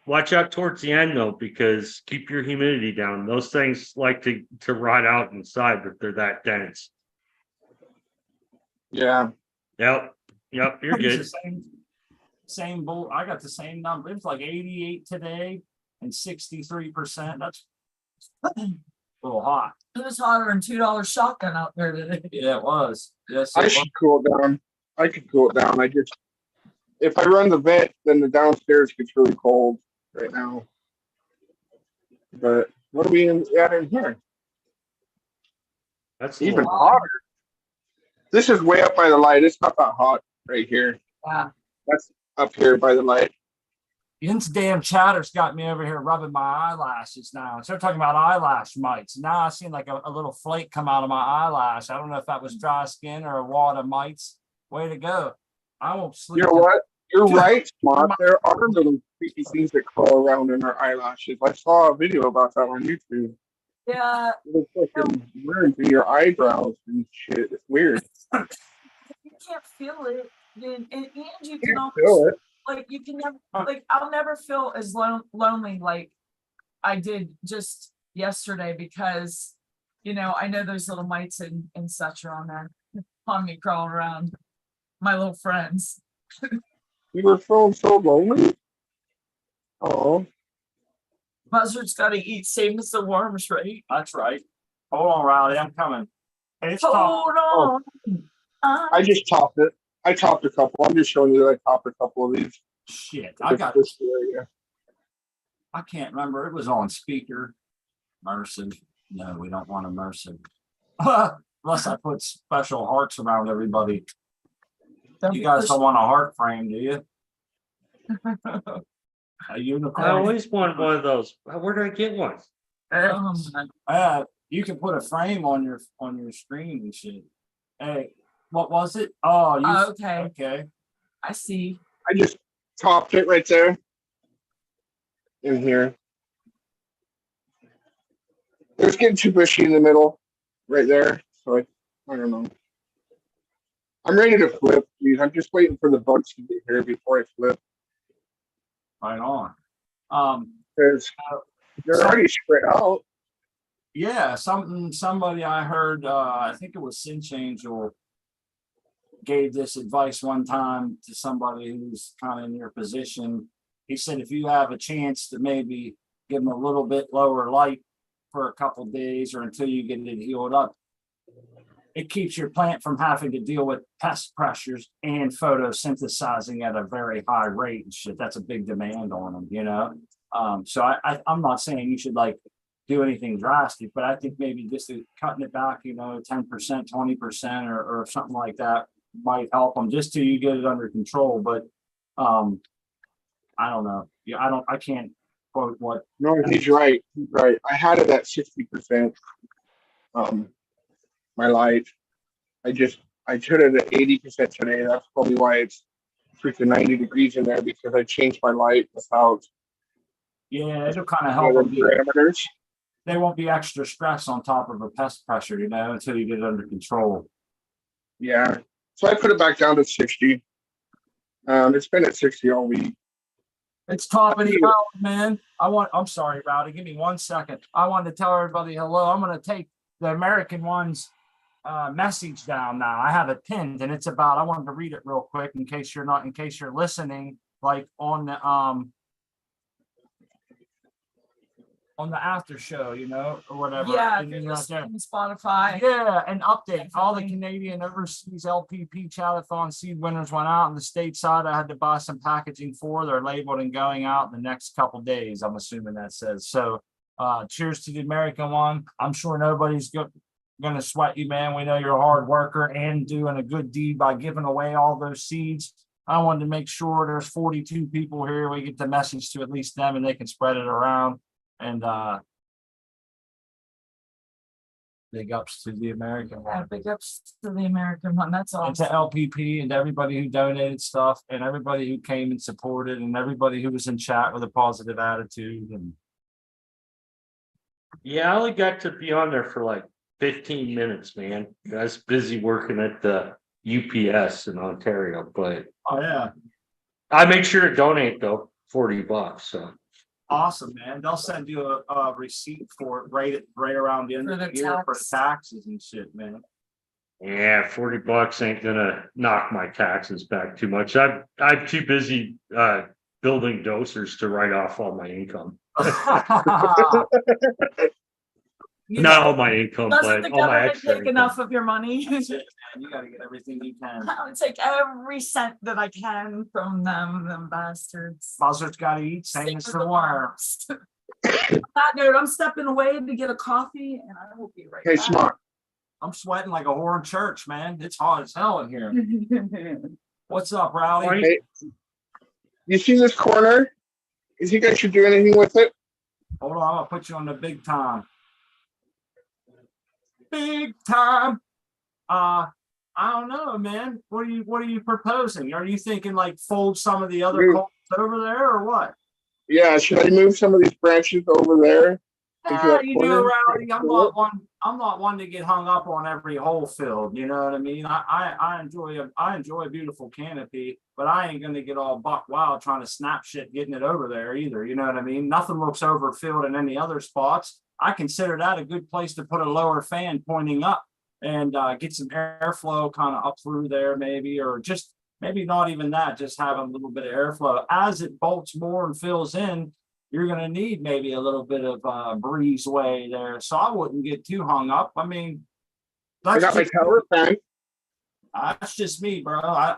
Watch out towards the end though, because keep your humidity down. Those things like to rot out inside, but they're that dense. Yeah, Yep. You're It's good. the same bull. I got the same number. It was like 88 today and 63%. That's a little hot. It was hotter than $2 shotgun out there today. Yeah, it was. Yes, I it was. should cool it down. I could cool it down. If I run the vent, then the downstairs gets really cold right now. But what are we at in here? That's Even little, hotter. This is way up by the light. It's not that hot right here. Wow. That's up here by the light. This damn chatter's got me over here rubbing my eyelashes now. So they're talking about eyelash mites. Now I seen like a little flake come out of my eyelash. I don't know if that was dry skin or a wad of mites. Way to go. I won't sleep. You know what? You're right, Smart. There are little creepy things that crawl around in our eyelashes. I saw a video about that on YouTube. Yeah, It's fucking worms in your eyebrows and shit. It's weird. you can't feel it. And you You can can't feel almost, it. like, you can never, like, I'll never feel as lonely like I did just yesterday because, I know those little mites and such are on there, on me crawling around, my little friends. You were feeling so lonely? Oh, Buzzards got to eat, same as the worms, right? That's right. Hold on, Riley. I'm coming. Hey, it's tough. Hold on. I just topped it. I topped a couple. I'm just showing you that I topped a couple of these. Shit. I can't remember. It was on speaker. Immersive. No, we don't want immersive. Unless I put special hearts around everybody. You guys don't want a heart frame, do you? A unicorn. I always want one of those. Where do I get one? You can put a frame on your screen and shit. Hey, what was it? Oh, okay. Okay. I see. I just topped it right there. In here. It's getting too bushy in the middle. Right there. So I don't know. I'm ready to flip, please. I'm just waiting for the bugs to get here before I flip. Right on. Because they're already spread out. Yeah, somebody I heard, I think it was Cinch Angel, gave this advice one time to somebody who's kind of in your position. He said, if you have a chance to maybe give them a little bit lower light for a couple of days or until you get it healed up, it keeps your plant from having to deal with pest pressures and photosynthesizing at a very high rate and shit. That's a big demand on them, So I'm not saying you should like do anything drastic, but I think maybe just cutting it back, 10%, 20% or something like that might help them just till you get it under control. But I don't know. Yeah, I can't quote what. No, he's right. He's right. I had it at 60%. My light. I put it at 80% today. That's probably why it's freaking 90 degrees in there, because I changed my light without. Yeah, it'll kind of help them. Parameters. They won't be extra stress on top of a pest pressure, until you get it under control. Yeah. So I put it back down to 60. It's been at 60 all week. It's topping it out, man. I'm sorry, Rowdy. Give me 1 second. I wanted to tell everybody hello. I'm going to take the American one's message down now. I have it pinned, and it's about, I wanted to read it real quick in case you're listening, like on the after show, or whatever. Yeah, And if you're then listening on Spotify. Yeah, and update. All the Canadian overseas LPP chatathon seed winners went out on the stateside. I had to buy some packaging for. They're labeled and going out in the next couple days. I'm assuming that says so. Cheers to the American one. I'm sure nobody's going to sweat you, man. We know you're a hard worker and doing a good deed by giving away all those seeds. I wanted to make sure there's 42 people here. We get the message to at least them and they can spread it around. And Big ups to the American Yeah, one. big ups to the American one. That's And to awesome. LPP and to everybody who donated stuff and everybody who came and supported and everybody who was in chat with a positive attitude and Yeah, I only got to be on there for like 15 minutes, man. I was busy working at the UPS in Ontario, but oh yeah, I make sure to donate though, $40. So awesome, man. They'll send you a receipt for it right around the end For of the the year for tax. taxes and shit, man. yeah, $40 ain't gonna knock my taxes back too much. I'm too busy building dosers to write off all my income. You Not know, all my income, doesn't but the all my government extra take income. enough of your money? You gotta get everything you can. I would take every cent that I can from them bastards. Buzzards gotta eat, same as Save the worm. worms. On that note, I'm stepping away to get a coffee and I will be right Hey, back. Smart. I'm sweating like a whore in church, man. It's hot as hell in here. What's up, Rowdy? Hey, you see this corner? You think I should do anything with it? Hold on, I'll put you on the big time. Big time. I don't know, man. What are you proposing? Are you thinking like fold some of the other Dude. cults over there or what? Yeah, should I move some of these branches over there? Into that You corner? know, Rowdy, I'm not one to get hung up on every whole field. You know what I mean? I enjoy a beautiful canopy, but I ain't gonna get all buck wild trying to snap shit getting it over there either. You know what I mean? Nothing looks overfilled in any other spots. I consider that a good place to put a lower fan pointing up and get some airflow kind of up through there, maybe, or just maybe not even that, just have a little bit of airflow as it bolts more and fills in. You're going to need maybe a little bit of breezeway there. So I wouldn't get too hung up. I mean, I got my tower fan. that's just me, bro. I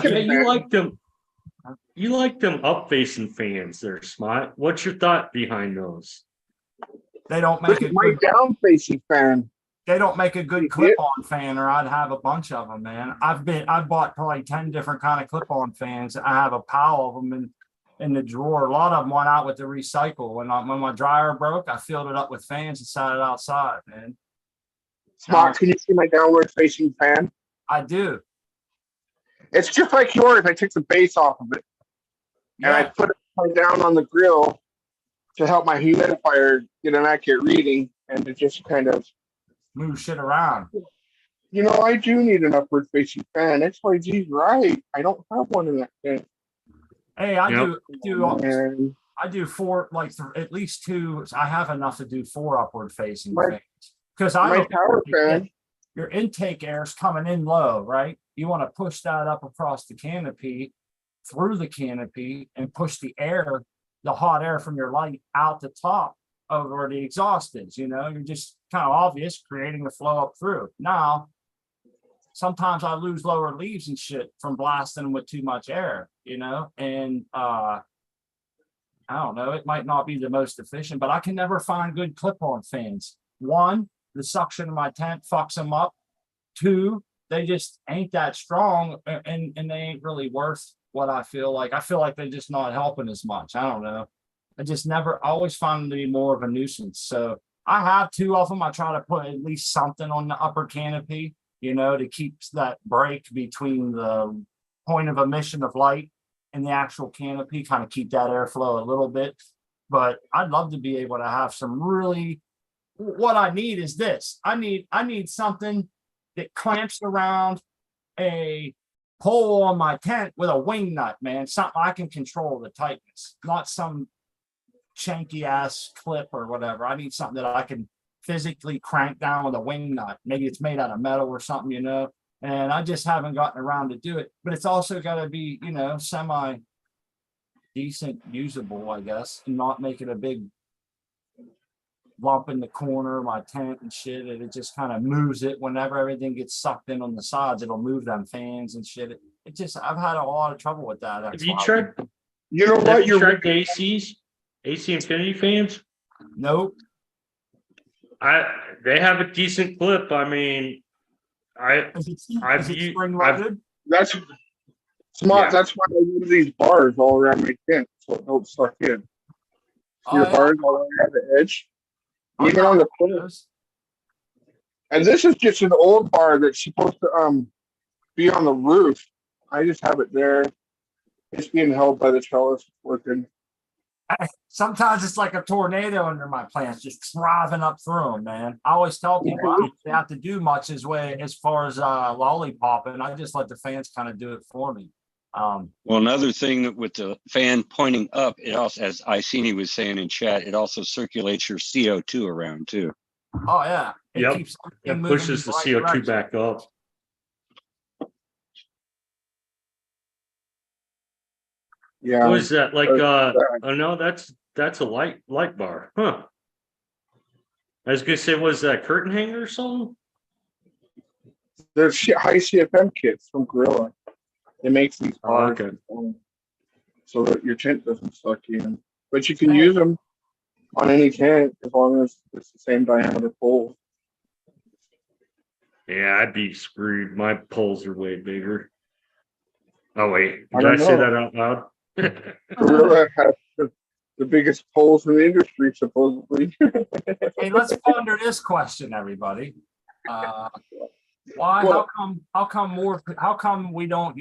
Speaking like Yeah, of it. you like them up facing fans there, Smart. What's your thought behind those? They don't This make is a my good, down facing fan. they don't make a good Yeah. clip-on fan, or I'd have a bunch of them, man. I bought probably 10 different kind of clip-on fans. I have a pile of them in the drawer. A lot of them went out with the recycle. When my dryer broke, I filled it up with fans and sat it outside, man. Smart, can you see my downward facing fan? I do. It's just like yours. I took the base off of it and I Yeah. put it down on the grill to help my humidifier get an accurate reading, and it just kind of, Move shit around. you know, I do need an upward facing fan. XYZ's right. I don't have one in that thing. Hey, I Yep. And I do four, like at least two. I have enough to do 4 upward facing My- fans because I my don't tower fan, your intake air is coming in low, right? You want to push that up across the canopy, through the canopy, and push the air, the hot air from your light out the top of where the exhaust is. You know, you're just kind of obvious creating a flow up through. Now, sometimes I lose lower leaves and shit from blasting them with too much air, you know, and I don't know, it might not be the most efficient, but I can never find good clip-on fans. One, the suction in my tent fucks them up. 2, they just ain't that strong and they ain't really worth what I feel like. I feel like they're just not helping as much. I don't know. I always find them to be more of a nuisance. So I have 2 of them. I try to put at least something on the upper canopy, you know, to keep that break between the point of emission of light and the actual canopy, kind of keep that airflow a little bit. But I'd love to be able to have some really, what I need is this. I need something that clamps around a pole on my tent with a wing nut, man. Something I can control the tightness, not some shanky ass clip or whatever. I need something that I can physically crank down with a wing nut. Maybe it's made out of metal or something, you know. And I just haven't gotten around to do it. But it's also got to be, you know, semi decent, usable, I guess, and not make it a big lump in the corner of my tent and shit. And it just kind of moves it whenever everything gets sucked in on the sides. It'll move them fans and shit. It just, I've had a lot of trouble with that. Have you tried? you know Have what? you You're tried the AC Infinity fans? Nope. They have a decent clip. I mean, Is it I've used- spring loaded? that's smart. Yeah. That's why I use these bars all around my tent, so it don't suck in. Oh, Your yeah. bars all around the edge. Even on the photos. And this is just an old bar that's supposed to be on the roof. I just have it there. It's being held by the trellis working. Sometimes it's like a tornado under my plants, just driving up through them, man. I always tell people I don't have to do much as far as lollipopping. I just let the fans kind of do it for me. Well, another thing that with the fan pointing up, it also, as Iceni was saying in chat, it also circulates your CO2 around too. Oh yeah, Yep. keeps It moving pushes the in right CO2 direction. back up. Yeah. What is that? Like oh no, that's a light bar. Huh. I was gonna say, was that curtain hanger or something? There's high CFM kits from Gorilla. It makes these bars so that your tent doesn't suck in. But you can use them on any tent as long as it's the same diameter pole. Yeah, I'd be screwed. My poles are way bigger. Oh wait, I did I don't say know. that out loud? Gorilla has the biggest poles in the industry, supposedly. Hey, let's ponder this question, everybody. Why? Well, How come we don't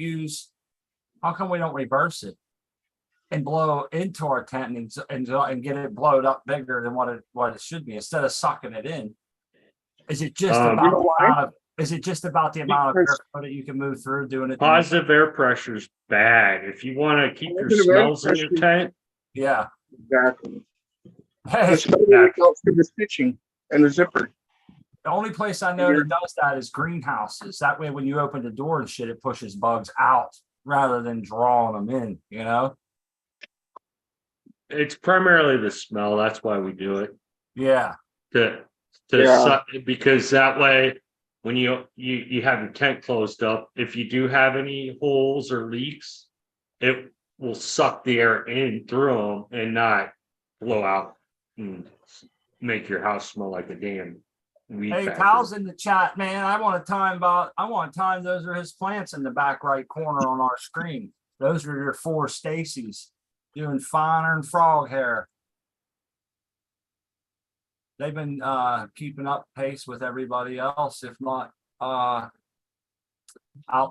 reverse it and blow into our tent and get it blowed up bigger than what it should be instead of sucking it in? Is it just You about know why? the amount of Because air that you can move through doing it? Positive air pressure is bad. If you want to keep your Positive air smells in your pressure- tent, Yeah. exactly. Hey, The smell really goes through the stitching and the zipper. the only place I know that does that is greenhouses. That way, when you open the door and shit, it pushes bugs out rather than drawing them in, you know? it's primarily the smell. That's why we do it. Yeah. To Yeah. suck, because that way when you have your tent closed up, if you do have any holes or leaks, it will suck the air in through them and not blow out and make your house smell like a damn weed Hey, factory. Kyle's in the chat, man. I want to time those are his plants in the back right corner on our screen. Those are your 4 Stacy's doing finer and frog hair. They've been keeping up pace with everybody else, if not out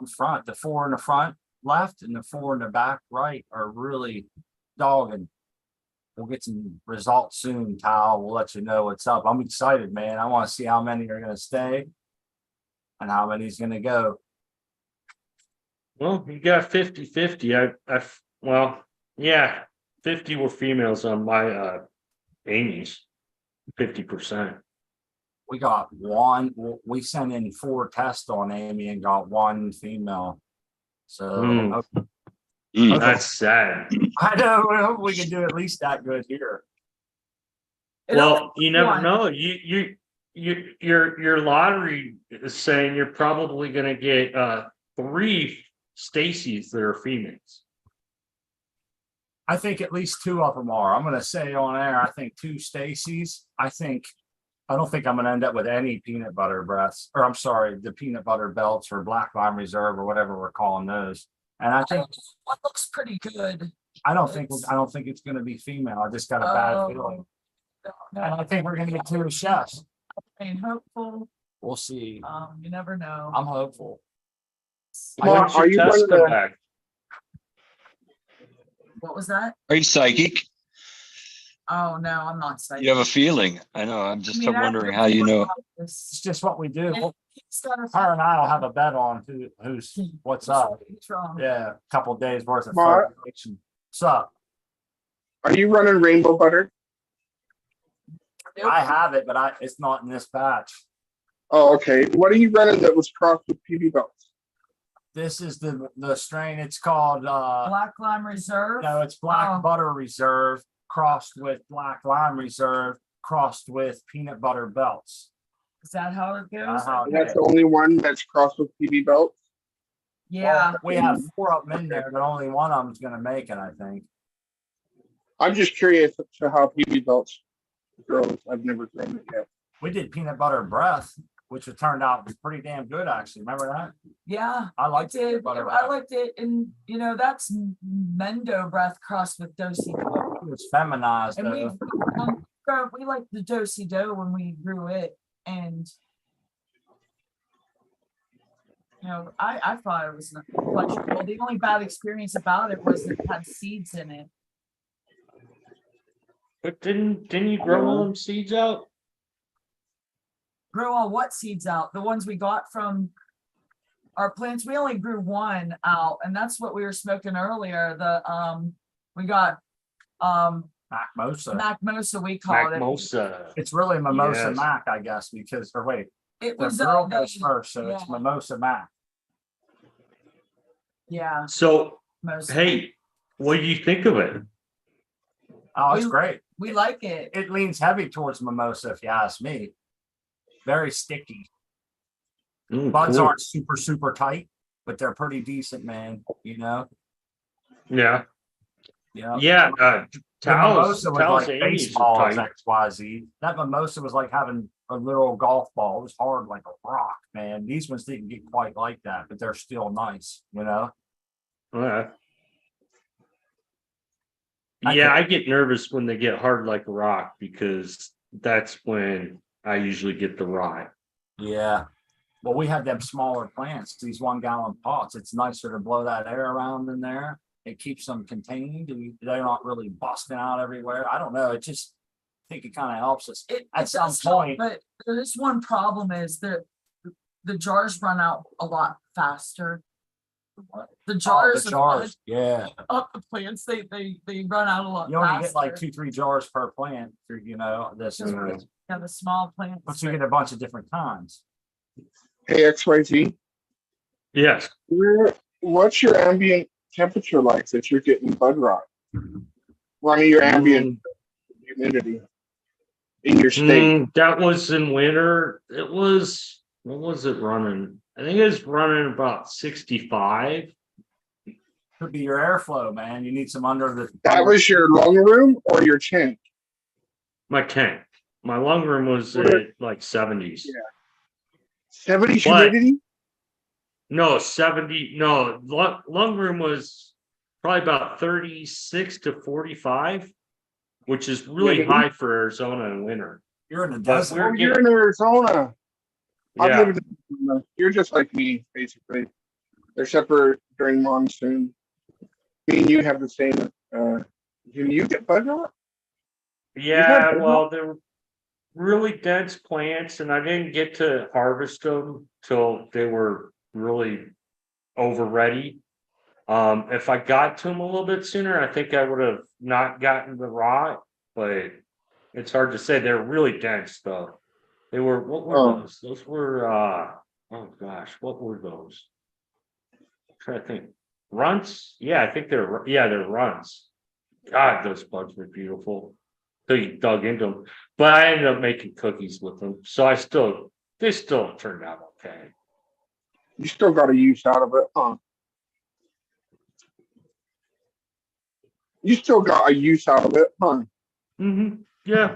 in front. The 4 in the front left and the 4 in the back right are really dogging. We'll get some results soon, Kyle. We'll let you know what's up. I'm excited, man. I want to see how many are going to stay and how many's going to go. Well, you got 50-50. Well, yeah, 50 were females on my Amy's. 50%. We got 1. We sent in 4 tests on Amy and got 1 female. So That's sad. I know. I hope we can do at least that good here. Well, you never know. Your lottery is saying you're probably going to get 3 Stacy's that are females. I think at least 2 of them are. I'm going to say on air, I think 2 Stacy's. I don't think I'm going to end up with any peanut butter breaths, or I'm sorry, the peanut butter belts or Black Lime Reserve or whatever we're calling those. And I think One looks pretty good. I don't think it's going to be female. I just got a bad feeling. No, And I think we're going to get 2 chefs. I mean, hopeful. We'll see. You never know. I'm hopeful. Mark, are you test running come a- back? What was that? Are you psychic? Oh, no, I'm not psychic. You have a feeling. I know. I'm just I mean, wondering I how you know. It's just what we do. Yeah, he's got Her and I'll have a bet on who's what's up. Wrong. Yeah, a couple days worth of Mark? fertigation. What's up? Are you running rainbow butter? I have it, but it's not in this batch. Oh, okay. What are you running that was crossed with PB belts? This is the strain. It's called Black Lime Reserve. no, it's Black Oh. Butter Reserve crossed with Black Lime Reserve crossed with peanut butter belts. Is that how it goes? Uh-huh. And that's the only one that's crossed with PB belts? Yeah. Well, we have 4 of them in there, but only one of them's going to make it, I think. I'm just curious to how PB belts grows. I've never grown it yet. We did peanut butter breath, which it turned out pretty damn good, actually. Remember that? Yeah. I liked Did. it. I liked it. And, that's Mendo breath crossed with Dosey. It was feminized. And we've got we liked the do-si-do when we grew it, and I thought it was pleasurable. The only bad experience about it was it had seeds in it. But didn't you grow all them seeds out? Grow all what seeds out? The ones we got from our plants. We only grew one out, and that's what we were smoking earlier. We got Macmosa. Macmosa, we called it. Macmosa. It's really Mimosa Yes. Mac, I guess, because, or wait, It the was girl goes first, so it's yeah. Mimosa Mac. Yeah, So, most. hey, what do you think of it? Oh, it's great. We like it. It leans heavy towards mimosa, if you ask me. Very sticky. Buds Cool. aren't super, super tight, but they're pretty decent, man. Yeah. Yeah. Yeah. The Towels mimosa was like Amy's baseball tight. XYZ. That mimosa was like having a little golf ball. It was hard like a rock, man. These ones didn't get quite like that, but they're still nice, Yeah. Yeah, I get nervous when they get hard like a rock because that's when I usually get the rot. Yeah. Well, we have them smaller plants, these 1 gallon pots. It's nicer to blow that air around in there. It keeps them contained. They're not really busting out everywhere. I don't know. I think it kind of helps us. At some does help, point. but there's one problem is that the jars run out a lot faster. The jars, Yeah. of the plants, they run out a lot You only faster. get like 2-3 jars per plant for, this. Yeah, the small plants. But you get a bunch of different kinds. Hey, XYZ, Yes. what's your ambient temperature like that you're getting bud rot? Running your ambient humidity in your state. That was in winter. What was it running? I think it was running about 65. Could be your airflow, man. You need some under the. That was your lung room or your tank? My tank. My lung room was at like 70s. Yeah. 70 humidity? No, 70. No, lung room was probably about 36 to 45, which is really high for Arizona in winter. You're in the desert. Oh, you're in Arizona. I Yeah. live in Arizona. You're just like me, basically. Except for during monsoon. Me and you have the same. Do you get bud rot? Yeah, well, they're really dense plants, and I didn't get to harvest them till they were really over ready. If I got to them a little bit sooner, I think I would have not gotten the rot, but it's hard to say. They're really dense, though. They were, what were those? Those were, oh gosh, what were those? I'm trying to think. Runts? Yeah, I think they're runts. God, those bugs were beautiful. So you dug into them, but I ended up making cookies with them. So they still turned out okay. You still got a use out of it, huh? You still got a use out of it, huh? Yeah.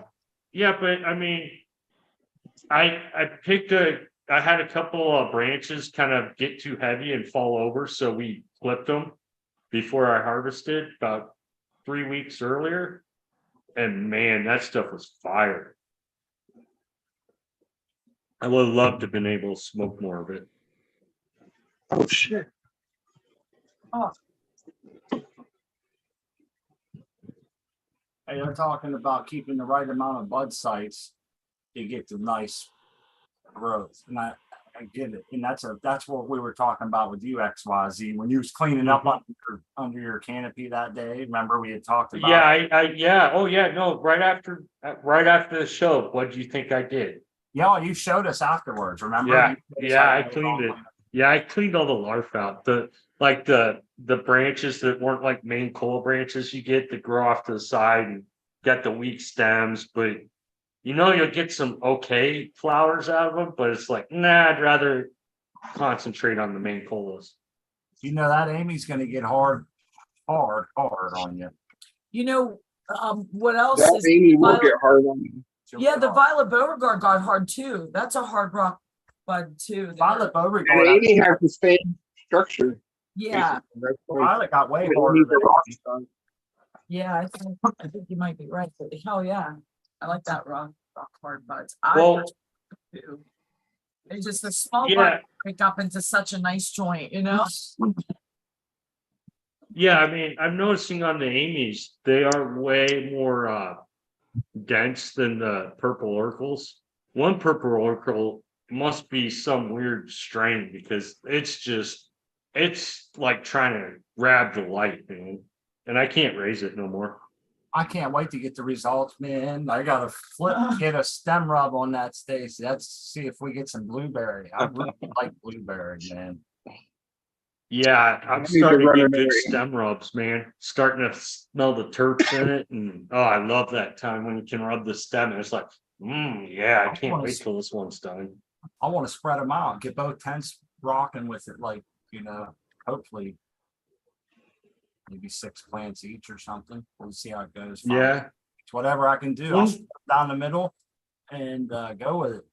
Yeah, but I mean, I had a couple of branches kind of get too heavy and fall over, so we flipped them before I harvested about 3 weeks earlier. And man, that stuff was fire. I would have loved to have been able to smoke more of it. Oh shit. Oh. Hey, they're talking about keeping the right amount of bud sites to get the nice growth. And I get it. And that's what we were talking about with you, XYZ, when you was cleaning up under your canopy that day. Remember we had talked about Right after the show, what do you think I did? Yeah, you showed us afterwards, remember? I cleaned it. Yeah, I cleaned all the larf out. The branches that weren't like main cola branches you get that grow off to the side and got the weak stems, but you'll get some okay flowers out of them, but it's like, nah, I'd rather concentrate on the main colas. That Amy's gonna get hard on you. What else That is Amy will get hard on you. Yeah, the Violet Beauregard got hard too. That's a hard rock bud too. Violet Beauregard. And Amy has the same structure. Yeah. Violet got way harder than Yeah, I think you might be right. But hell yeah. I like that rock hard buds. I Well, do. They just the small yeah, buds break up into such a nice joint, you know? yeah, I mean, I'm noticing on the Amy's, they are way more dense than the purple oracles. One purple oracle must be some weird strain because it's like trying to grab the light, man. And I can't raise it no more. I can't wait to get the results, man. I gotta get a stem rub on that, Stacy. Let's see if we get some blueberry. I really like blueberry, man. Yeah, I'm need to starting to run get an good area. stem rubs, man. Starting to smell the terps in it, and oh, I love that time when you can rub the stem. And it's like, yeah, I can't wait till this one's done. I want to spread them out, get both tents rocking with it, like, hopefully maybe 6 plants each or something. We'll see how it goes. Fine. Yeah, It's whatever I can do. I'll split it down the middle and go with it.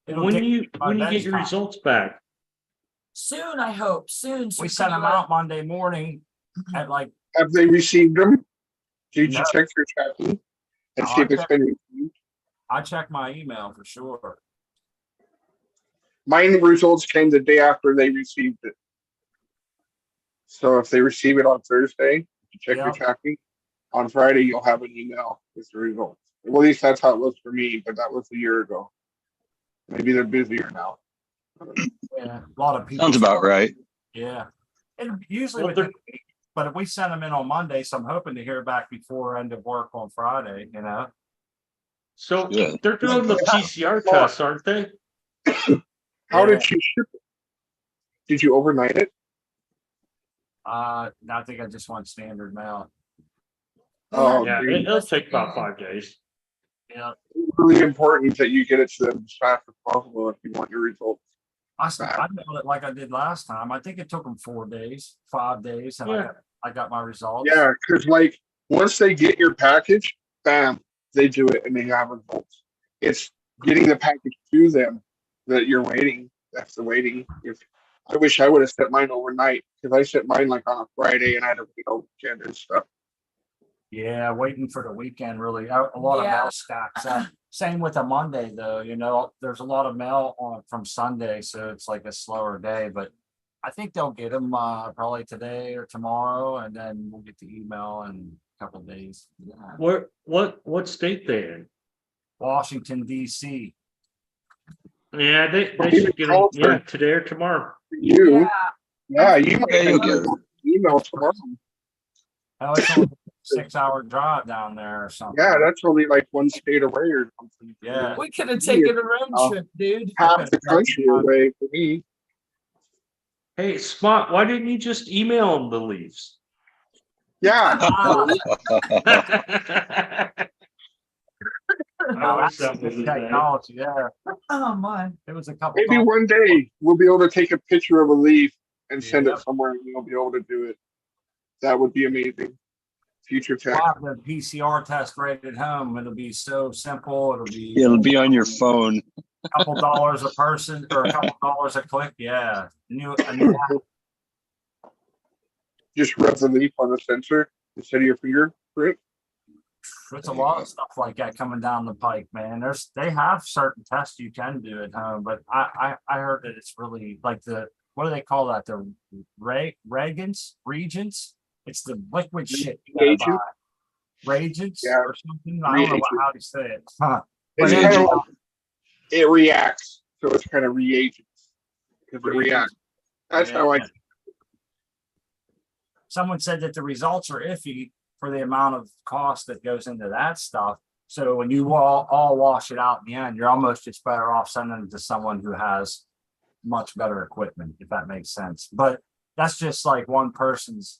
It'll when take you my when you get best your time. results back, Soon, I hope, soon. We sent them out Monday morning at like, Have they received them? Did you No. check your tracking and No, see I if it's checked. been received? I checked my email for sure. Mine results came the day after they received it. So if they receive it on Thursday, you check your Yeah. tracking. On Friday, you'll have an email with the results. Well, at least that's how it was for me, but that was a year ago. Maybe they're busier now. Yeah, a lot of people. Sounds about right. Yeah. And usually Well, within a week, but if we send them in on Monday, so I'm hoping to hear back before end of work on Friday, so Yeah. they're doing the PCR tests, aren't they? How Yeah. did you ship it? Did you overnight it? I think I just want standard mail. Oh, Yeah, dude. it'll take about 5 days. Yeah. It's really important that you get it to them as fast as possible if you want your results. I mailed it like I did last time. I think it took them 4 days, 5 days, and Yeah. I got my results. Yeah, because like once they get your package, bam, they do it and they have results. It's getting the package to them that you're waiting. That's the waiting. I wish I would have sent mine overnight because I sent mine like on a Friday and I had to wait all weekend and stuff. Yeah, waiting for the weekend really. A lot of Yeah. mail stacks up. Same with a Monday though, there's a lot of mail on from Sunday, so it's like a slower day, but I think they'll get them probably today or tomorrow, and then we'll get the email in a couple of days. Yeah. What state they in? Washington, DC. Yeah, they Well, should get them. even Yeah, today or tomorrow. You, yeah, you might Yeah, you'll have get an it. email tomorrow. Oh, it's only a 6-hour drive down there or something. Yeah, that's only like one state away or something. Yeah. We could have taken a road Oh. trip, dude. Half the country away for me. Hey, Spot, why didn't you just email them the leaves? Yeah, Oh, wish that's that was good his name. technology. Yeah, Oh, my. it was a couple. maybe times. one day we'll be able to take a picture of a leaf and send Yeah. it somewhere and we'll be able to do it. That would be amazing. Future tech. We'll have the PCR test right at home. It'll be so simple. It'll be on your phone. a couple dollars a person or a couple dollars a click. Yeah. Just rub the leaf on the sensor instead of your fingerprint. There's a lot of stuff like that coming down the pike, man. They have certain tests you can do at home, but I heard that it's really like what do they call that? The reagents? It's the liquid shit you gotta Reagent? buy. Reagents Yeah. or something. I don't know how to say it. Huh. It's But kind anyway, of it reacts, so it's kind of reagents because it reacts. That's how I. Yeah. Someone said that the results are iffy for the amount of cost that goes into that stuff. So when you all wash it out in the end, you're almost just better off sending it to someone who has much better equipment, if that makes sense. But that's just like one person's.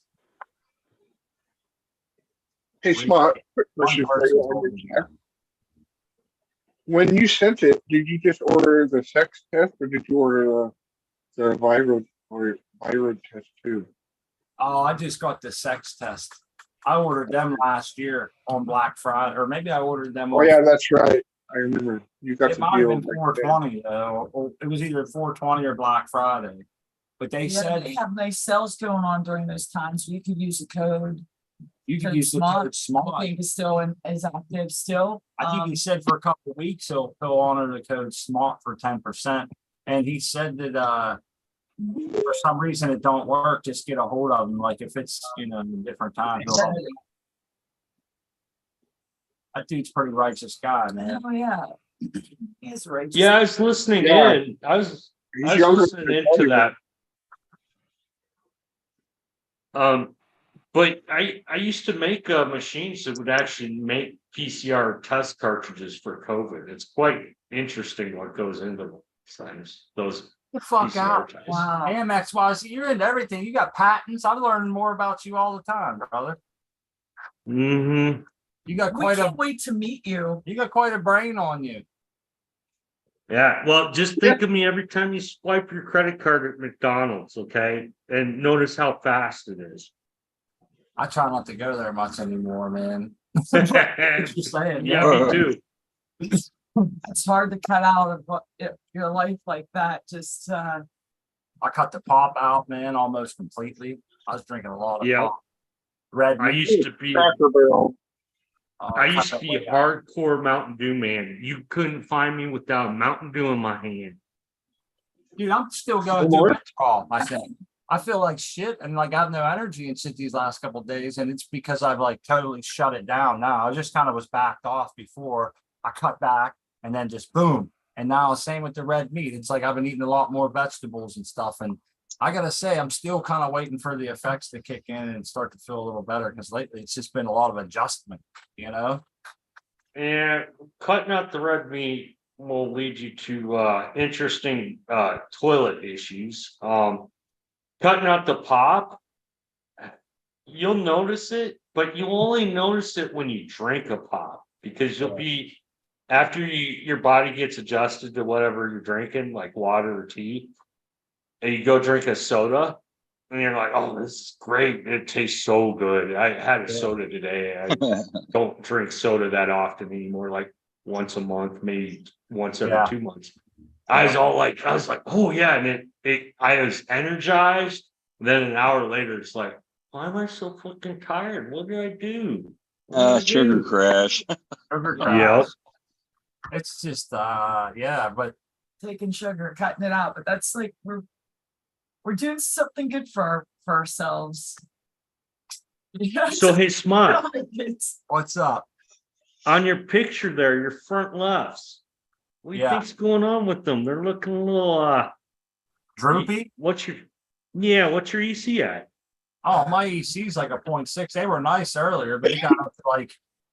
Hey, Smart. Quick One question for person's you. opinion. When you sent it, did you just order the sex test or did you order the viral test too? Oh, I just got the sex test. I ordered them last year on Black Friday, or maybe I ordered them. Oh yeah, that's right. I remember you got It the might have deal. been 420 though. Or it was either 420 or Black Friday. But they Yeah, said they have nice sales going on during those times. You could use a code. You can Code use the SMOT, code I SMOT. think is still is active still. I think he said for a couple of weeks he'll honor the code SMOT for 10%. And he said that for some reason it don't work, just get a hold of him. Like if it's a different time. That dude's pretty righteous guy, man. Oh, yeah. He is righteous. Yeah, I was listening Yeah. in. I was He's younger listening than into everyone. that. But I used to make machines that would actually make PCR test cartridges for COVID. It's quite interesting what goes into those The fuck PCR out. tests. Wow. Damn, XYZ, you're into everything. You got patents. I'm learning more about you all the time, brother. Mm-hmm. You got We quite can't wait to meet you. a brain on you. Yeah, well, just think of me every time you swipe your credit card at McDonald's, okay? And notice how fast it is. I try not to go there much anymore, man. Yeah, Just saying, me too. It's hard to cut out of your life like that. Just I cut the pop out, man, almost completely. I was drinking a lot of Yeah. pop. Red I meat. used to be Cracker Barrel. I cut used to that be way a out. hardcore Mountain Dew man. You couldn't find me without a Mountain Dew in my hand. Dude, I'm still going through withdrawal, I think. I feel like shit and like I have no energy and shit these last couple of days, and it's because I've like totally shut it down now. I just kind of was backed off before. I cut back and then just boom. And now same with the red meat. It's like I've been eating a lot more vegetables and stuff. And I gotta say, I'm still kind of waiting for the effects to kick in and start to feel a little better because lately it's just been a lot of adjustment, And cutting out the red meat will lead you to interesting toilet issues. Cutting out the pop, you'll notice it, but you'll only notice it when you drink a pop because you'll be after your body gets adjusted to whatever you're drinking, like water or tea, and you go drink a soda, and you're like, "Oh, this is great! It tastes so good." I had a soda today. I don't drink soda that often anymore, like once a month, maybe once every 2 months. I was like, oh yeah, and I was energized. Then an hour later, it's like, why am I so fucking tired? What did I do? Sugar crash. Sugar Yep. crash. It's just but taking sugar, cutting it out. But that's like we're doing something good for ourselves. So hey, Smart, what's up? on your picture there, your front lefts. What do you think's going on with them? They're looking a little Droopy? What's your EC at? Oh, my EC's like a 0.6. They were nice earlier, but it got up to like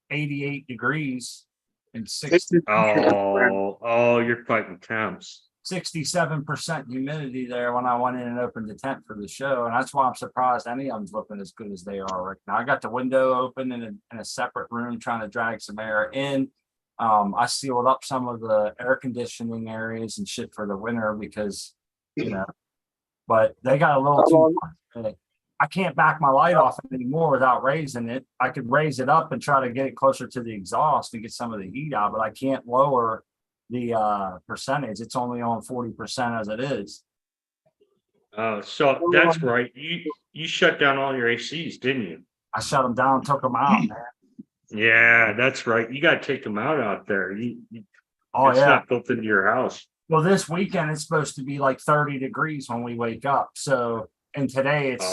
88 degrees and 60. Oh, you're fighting temps. 67% humidity there when I went in and opened the tent for the show. And that's why I'm surprised any of them's looking as good as they are right now. I got the window open in a separate room trying to drag some air in. I sealed up some of the air conditioning areas and shit for the winter because, but they got a little too much. I can't back my light off anymore without raising it. I could raise it up and try to get it closer to the exhaust to get some of the heat out, but I can't lower the percentage. It's only on 40% as it is. So that's right. You shut down all your ACs, didn't you? I shut them down, took them out, man. Yeah, that's right. You got to take them out there. It's not built into your house. Well, this weekend it's supposed to be like 30 degrees when we wake up. So, and today it's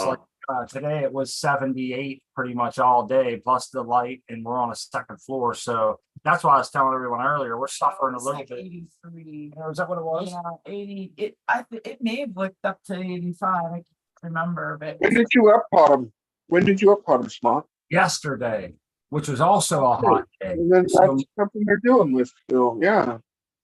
today it was 78 pretty much all day, plus the light, and we're on a second floor. So that's why I was telling everyone earlier, we're suffering a little bit. 83. Is that what it was? Yeah, 80. It may have looked up to 85. I can't remember, but When did you up-pot them, Smart? Yesterday, which was also a hot day. And then that's something they're dealing with still, yeah.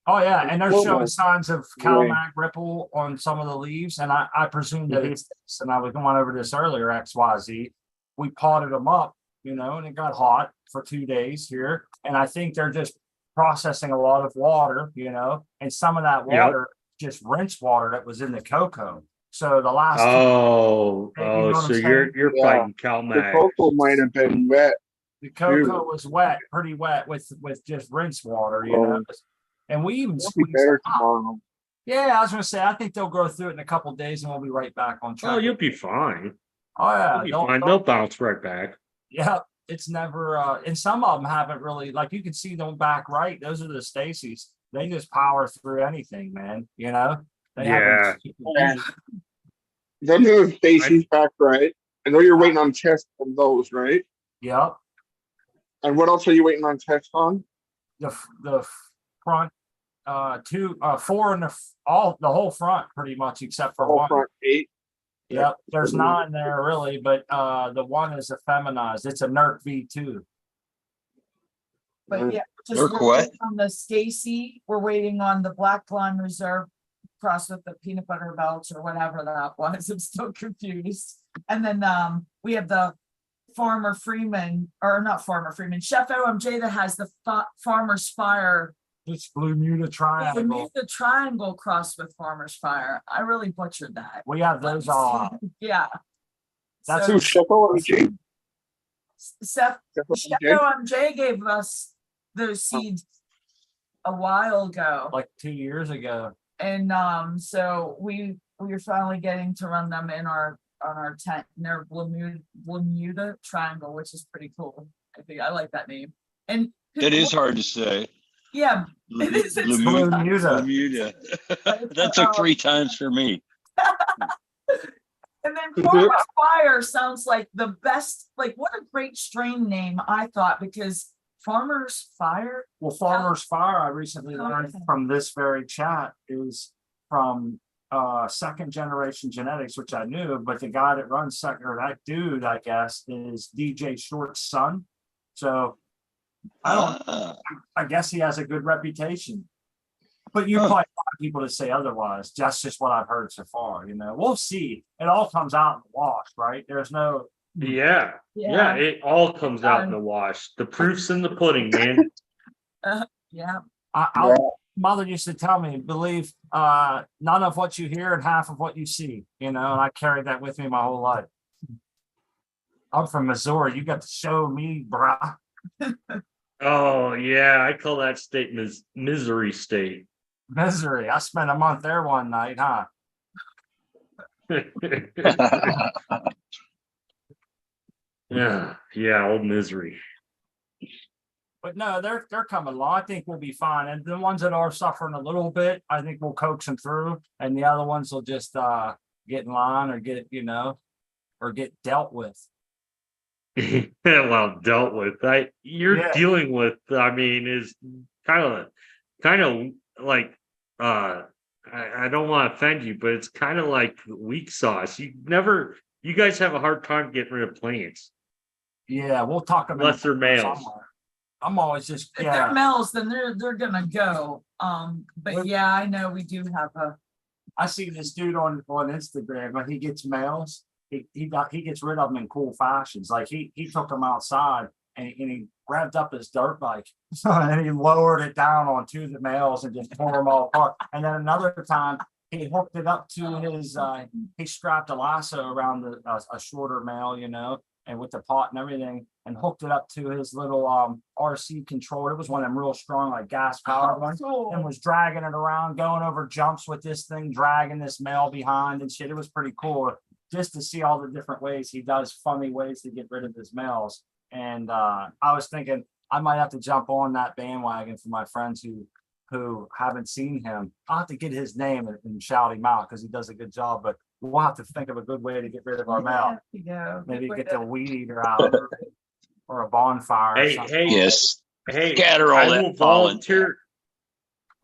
Oh yeah, and they're showing signs of Calamag ripple on some of the leaves, and I presume that it's this. And I was going over this earlier, XYZ. We potted them up, and it got hot for 2 days here, and I think they're just processing a lot of water, and some of that water just rinse water that was in the cocoa. So the last so you're fighting Calamag. The cocoa might have been wet. The cocoa was wet, pretty wet with just rinse water, And we even squeezed them out. Yeah, I was going to say, I think they'll go through it in a couple of days and we'll be right back on track. Oh, you'll be fine. Oh, yeah. You'll be fine. They'll bounce right back. Yeah, it's never, and some of them haven't really, like you can see them back right. Those are the Stacy's. They just power through anything, man. You know, they Yeah. Yeah. Them new Stacy's back right. I know you're waiting on tests on those, right? Yep. And what else are you waiting on tests on? The front, four in the whole front pretty much except for All one. front 8. Yep, there's 9 there really, but the one is a feminized. It's a NERC V2. But yeah, just Work we're what? waiting on the Stacy, we're waiting on the Black Line Reserve crossed with the peanut butter belts or whatever that was. I'm still confused. And then we have the Farmer Freeman, or not Farmer Freeman, Chef OMJ that has the Farmer's Fire. It's Blue Muta Triangle. The triangle crossed with Farmer's Fire. I really butchered that. We have those all. Yeah. That's So Who's Chef OMG? Chef Chef Chef OMG? OMJ gave us those seeds a while ago. Like 2 years ago. And so we are finally getting to run them in our on our tent in their Bermuda Triangle, which is pretty cool. I think I like that name. And It is hard to say. yeah, it is. It's Blue not- Muta. Bermuda. That took 3 times for me. And then Farmer's Fire sounds like the best, like what a great strain name, I thought, because Farmer's Fire. Well, Farmer's Fire, I recently learned Okay. from this very chat, is from second generation genetics, which I knew, but the guy that runs second, or that dude, I guess, is DJ Short's son. So I guess he has a good reputation. But you Huh. probably find people to say otherwise. That's just what I've heard so far. You know, we'll see. It all comes out in the wash, right? There's no. Yeah. It all comes out in the wash. The proof's in the pudding, man. Yeah. Mother used to tell me, believe none of what you hear and half of what you see. You know, and I carried that with me my whole life. I'm from Missouri. You got to show me, brah. Oh yeah, I call that state misery state. Misery. I spent a month there one night, huh? Yeah, old misery. But no, they're coming along. I think we'll be fine. And the ones that are suffering a little bit, I think we'll coax them through. And the other ones will just get in line or get, you know, or get dealt with. Well, dealt with. You're Yeah. dealing with, I mean, is kind of like I don't want to offend you, but it's kind of like weak sauce. You guys have a hard time getting rid of plants. Yeah, we'll talk about Unless they're males. I'm always just If they're males, then they're gonna go. But yeah, I know we do have a. I see this dude on Instagram, when he gets males, he gets rid of them in cool fashions. Like he took them outside and he revved up his dirt bike and he lowered it down on 2 of the males and just tore them all apart. And then another time he hooked it up to his he strapped a lasso around a shorter male, you know, and with the pot and everything, and hooked it up to his little RC controller. It was one of them real strong, like gas powered ones, and was dragging it around, going over jumps with this thing, dragging this male behind and shit. It was pretty cool just to see all the different ways he does, funny ways to get rid of his males. And I was thinking I might have to jump on that bandwagon for my friends who haven't seen him. I'll have to get his name and shout him out because he does a good job, but we'll have to think of a good way to get rid of our male. Yeah. Maybe get the weed eater out or a bonfire. Or something. Yes. Hey, Scatter all I that will pollen. volunteer.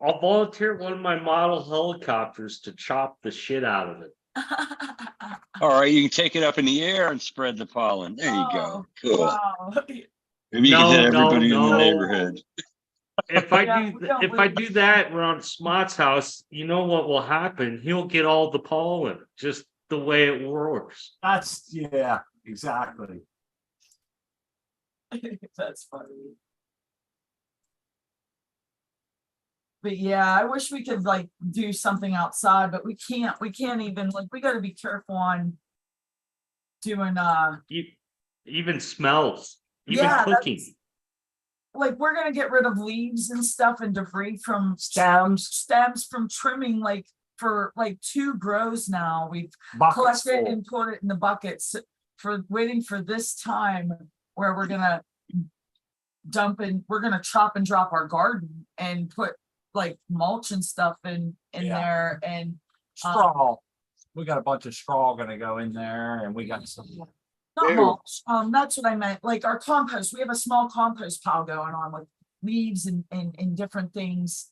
I'll volunteer one of my model helicopters to chop the shit out of it. All right, you can take it up in the air and spread the pollen. There you go. Cool. Wow. Maybe you can hit No, everybody in the no. neighborhood. If I do that around Smott's house, you know what will happen? He'll get all the pollen, just the way it works. Yeah, exactly. That's funny. But yeah, I wish we could like do something outside, but we can't. We can't even like. We got to be careful on doing Even smells, even Yeah, cooking. like we're gonna get rid of leaves and stuff and debris from Stems, from trimming like for like 2 grows now. We've buckets collected full. and put it in the buckets for waiting for this time where we're gonna we're gonna chop and drop our garden and put like mulch and stuff in Yeah. there and Straw. We got a bunch of straw gonna go in there, and we got some. not Ew. mulch. That's what I meant. Like our compost. We have a small compost pile going on with leaves and different things.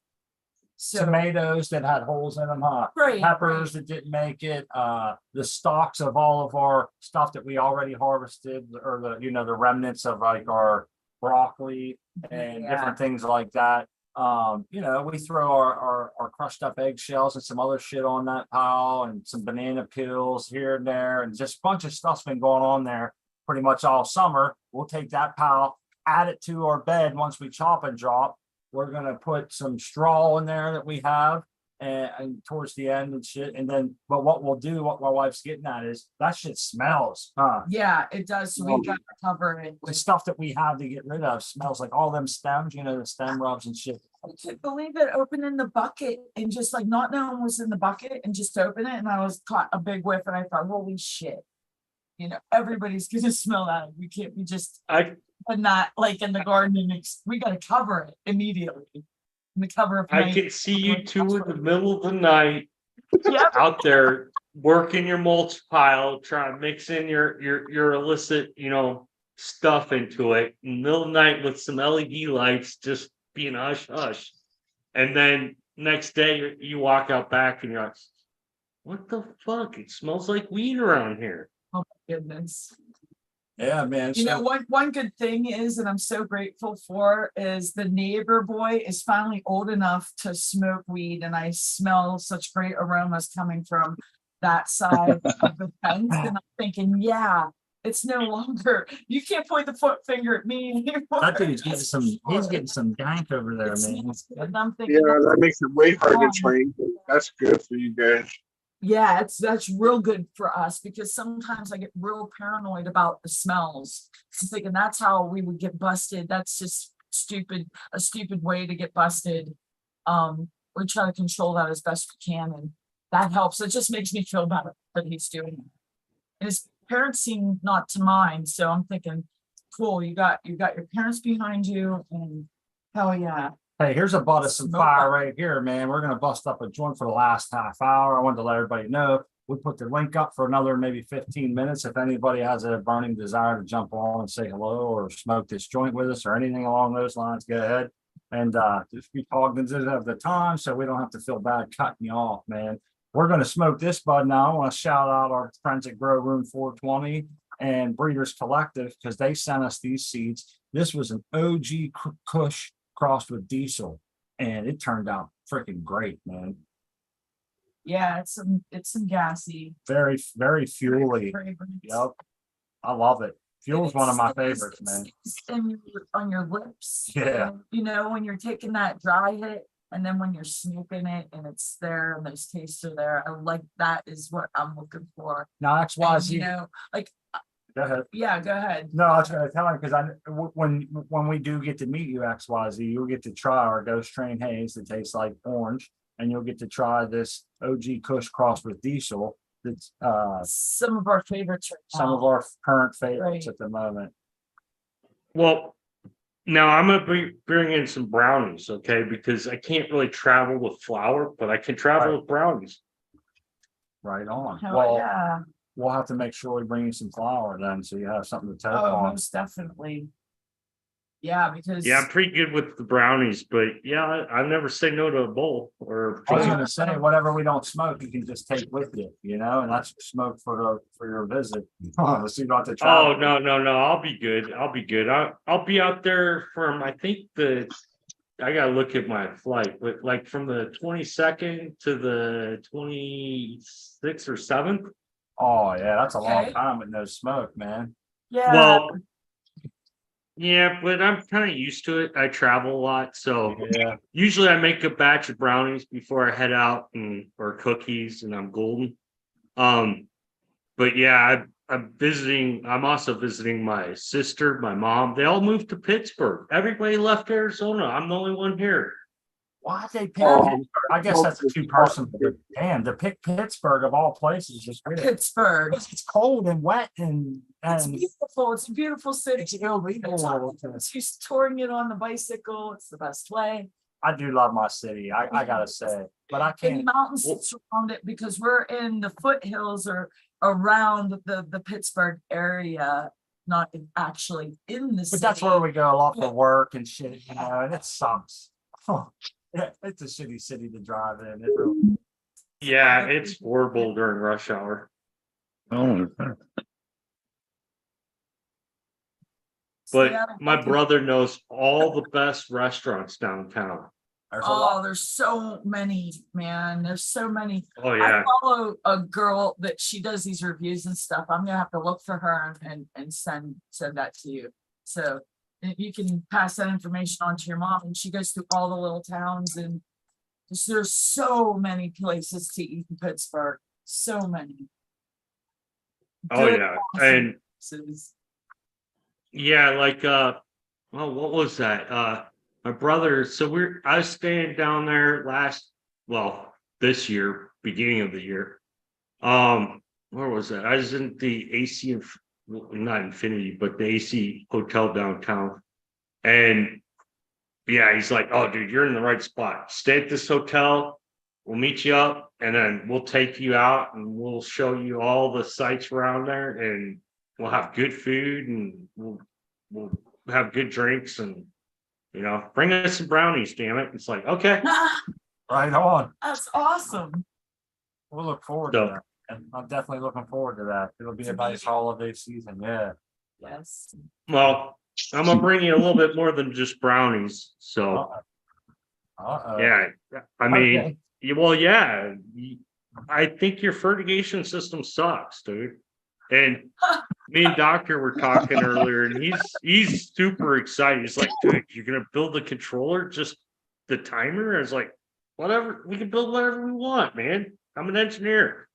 So Tomatoes that had holes in them, huh? Right, Peppers that didn't make it, the stalks of all of our stuff that we already harvested, or the remnants of like our broccoli and Yeah. different things like that. We throw our crushed up eggshells and some other shit on that pile, and some banana peels here and there, and just a bunch of stuff's been going on there pretty much all summer. We'll take that pile, add it to our bed once we chop and drop. We're gonna put some straw in there that we have, and towards the end and shit. And then, but what we'll do, what my wife's getting at is that shit smells, huh? yeah, it does. So we got to cover it. The stuff that we have to get rid of smells like all them stems, the stem rubs and shit. I couldn't believe it, opening the bucket and just like not knowing what's in the bucket and just open it. And I was caught a big whiff and I thought, holy shit. Everybody's gonna smell that. We can't be just putting that like in the garden and we gotta cover it immediately. In the cover of I can see you two in the middle of the night out there working your mulch pile, trying to mix in your illicit, stuff into it in the middle of the night with some LED lights, just being hush hush. And then next day you walk out back and you're like, what the fuck? It smells like weed around here. Oh my goodness. Yeah, man. One good thing is, and I'm so grateful for, is the neighbor boy is finally old enough to smoke weed, and I smell such great aromas coming from that side of the fence. And I'm thinking, yeah, it's no longer, you can't point the finger at me anymore. That dude's he's getting some dank over there, man. And I'm thinking, Yeah, that makes it way hard to train. That's good for you guys. yeah, that's real good for us because sometimes I get real paranoid about the smells. I'm thinking that's how we would get busted. That's just a stupid way to get busted. We try to control that as best we can, and that helps. It just makes me feel better that he's doing it. And his parents seem not to mind, so I'm thinking, cool, you got your parents behind you, and hell yeah. Hey, here's a butt of some fire right here, man. We're gonna bust up a joint for the last half hour. I wanted to let everybody know. We put the link up for another maybe 15 minutes. If anybody has a burning desire to jump on and say hello or smoke this joint with us or anything along those lines, go ahead. And just be cognizant of the time so we don't have to feel bad cutting you off, man. We're gonna smoke this bud now. I want to shout out our friends at Grow Room 420 and Breeders Collective because they sent us these seeds. This was an OG Kush crossed with diesel, and it turned out freaking great, man. Yeah, it's some gassy. Very, very fuely. fragrance. Yep. I love it. Fuel's one of my It's- favorites, man. it's on your lips. Yeah. And, when you're taking that dry hit and then when you're snooping it and it's there and those tastes are there, I like that is what I'm looking for. Now, And, XYZ, go ahead. yeah, go ahead. No, I was going to tell you because when we do get to meet you, XYZ, you'll get to try our Ghost Train Haze that tastes like orange, and you'll get to try this OG Kush crossed with diesel. That's Some of our favorites right some now. of our current favorites Right. at the moment. Well, now I'm gonna be bringing in some brownies, okay? Because I can't really travel with flour, but I can travel with brownies. Right on. Hell Well, yeah. we'll have to make sure we bring you some flour then, so you have something to toast Oh, on. most definitely. Yeah, because Yeah, I'm pretty good with the brownies, but yeah, I never say no to a bowl or. I was gonna say, whatever we don't smoke, you can just take with you, and that's smoke for your visit. So you don't have to Oh, travel. no, I'll be good. I'll be out there from, I think I gotta look at my flight, but like from the 22nd to the 26th or 7th. Oh, yeah, that's a long Okay. time with no smoke, man. yeah. Well, yeah, but I'm kind of used to it. I travel a lot, so Yeah. usually I make a batch of brownies before I head out or cookies, and I'm golden. But yeah, I'm also visiting my sister, my mom. They all moved to Pittsburgh. Everybody left Arizona. I'm the only one here. Why they pick? Um, I guess that's a two-person. But damn, to pick Pittsburgh of all places is weird. Pittsburgh. It's cold and wet and It's beautiful. It's a beautiful city. it's illegal. She's touring it on the bicycle. It's the best way. I do love my city. I gotta say, but I And can't. mountains surround it because we're in the foothills or around the Pittsburgh area, not actually in the But city. that's where we go a lot for work and shit, you know, and it sucks. Yeah, it's a shitty city to drive in. It really. Yeah, it's horrible during rush hour. Oh, But Yeah. my brother knows all the best restaurants downtown. There's a lot. Oh, there's so many, man. There's so many. Oh I yeah. follow a girl that she does these reviews and stuff. I'm gonna have to look for her and send that to you. So you can pass that information on to your mom, and she goes through all the little towns, and there's so many places to eat in Pittsburgh. So many. Oh Good, yeah. awesome And places. yeah, like well, what was that? My brother, so I was staying down there this year, beginning of the year. Where was that? I was in the AC, not Infinity, but the AC hotel downtown. And yeah, he's like, "Oh, dude, you're in the right spot. Stay at this hotel. We'll meet you up, and then we'll take you out, and we'll show you all the sites around there, and we'll have good food, and we'll have good drinks, and bring us some brownies. Damn it!" It's like, okay. Right on. That's awesome. We'll look forward So- to that. And I'm definitely looking forward to that. It'll be a nice holiday season. Yeah. Yes. Well, I'm gonna bring you a little bit more than just brownies. So Uh-oh. yeah, I mean, Okay. yeah. I think your fertigation system sucks, dude. And me and Doctor were talking earlier, and he's super excited. He's like, "Dude, you're gonna build the controller, just the timer?" I was like, "Whatever, we can build whatever we want, man. I'm an engineer."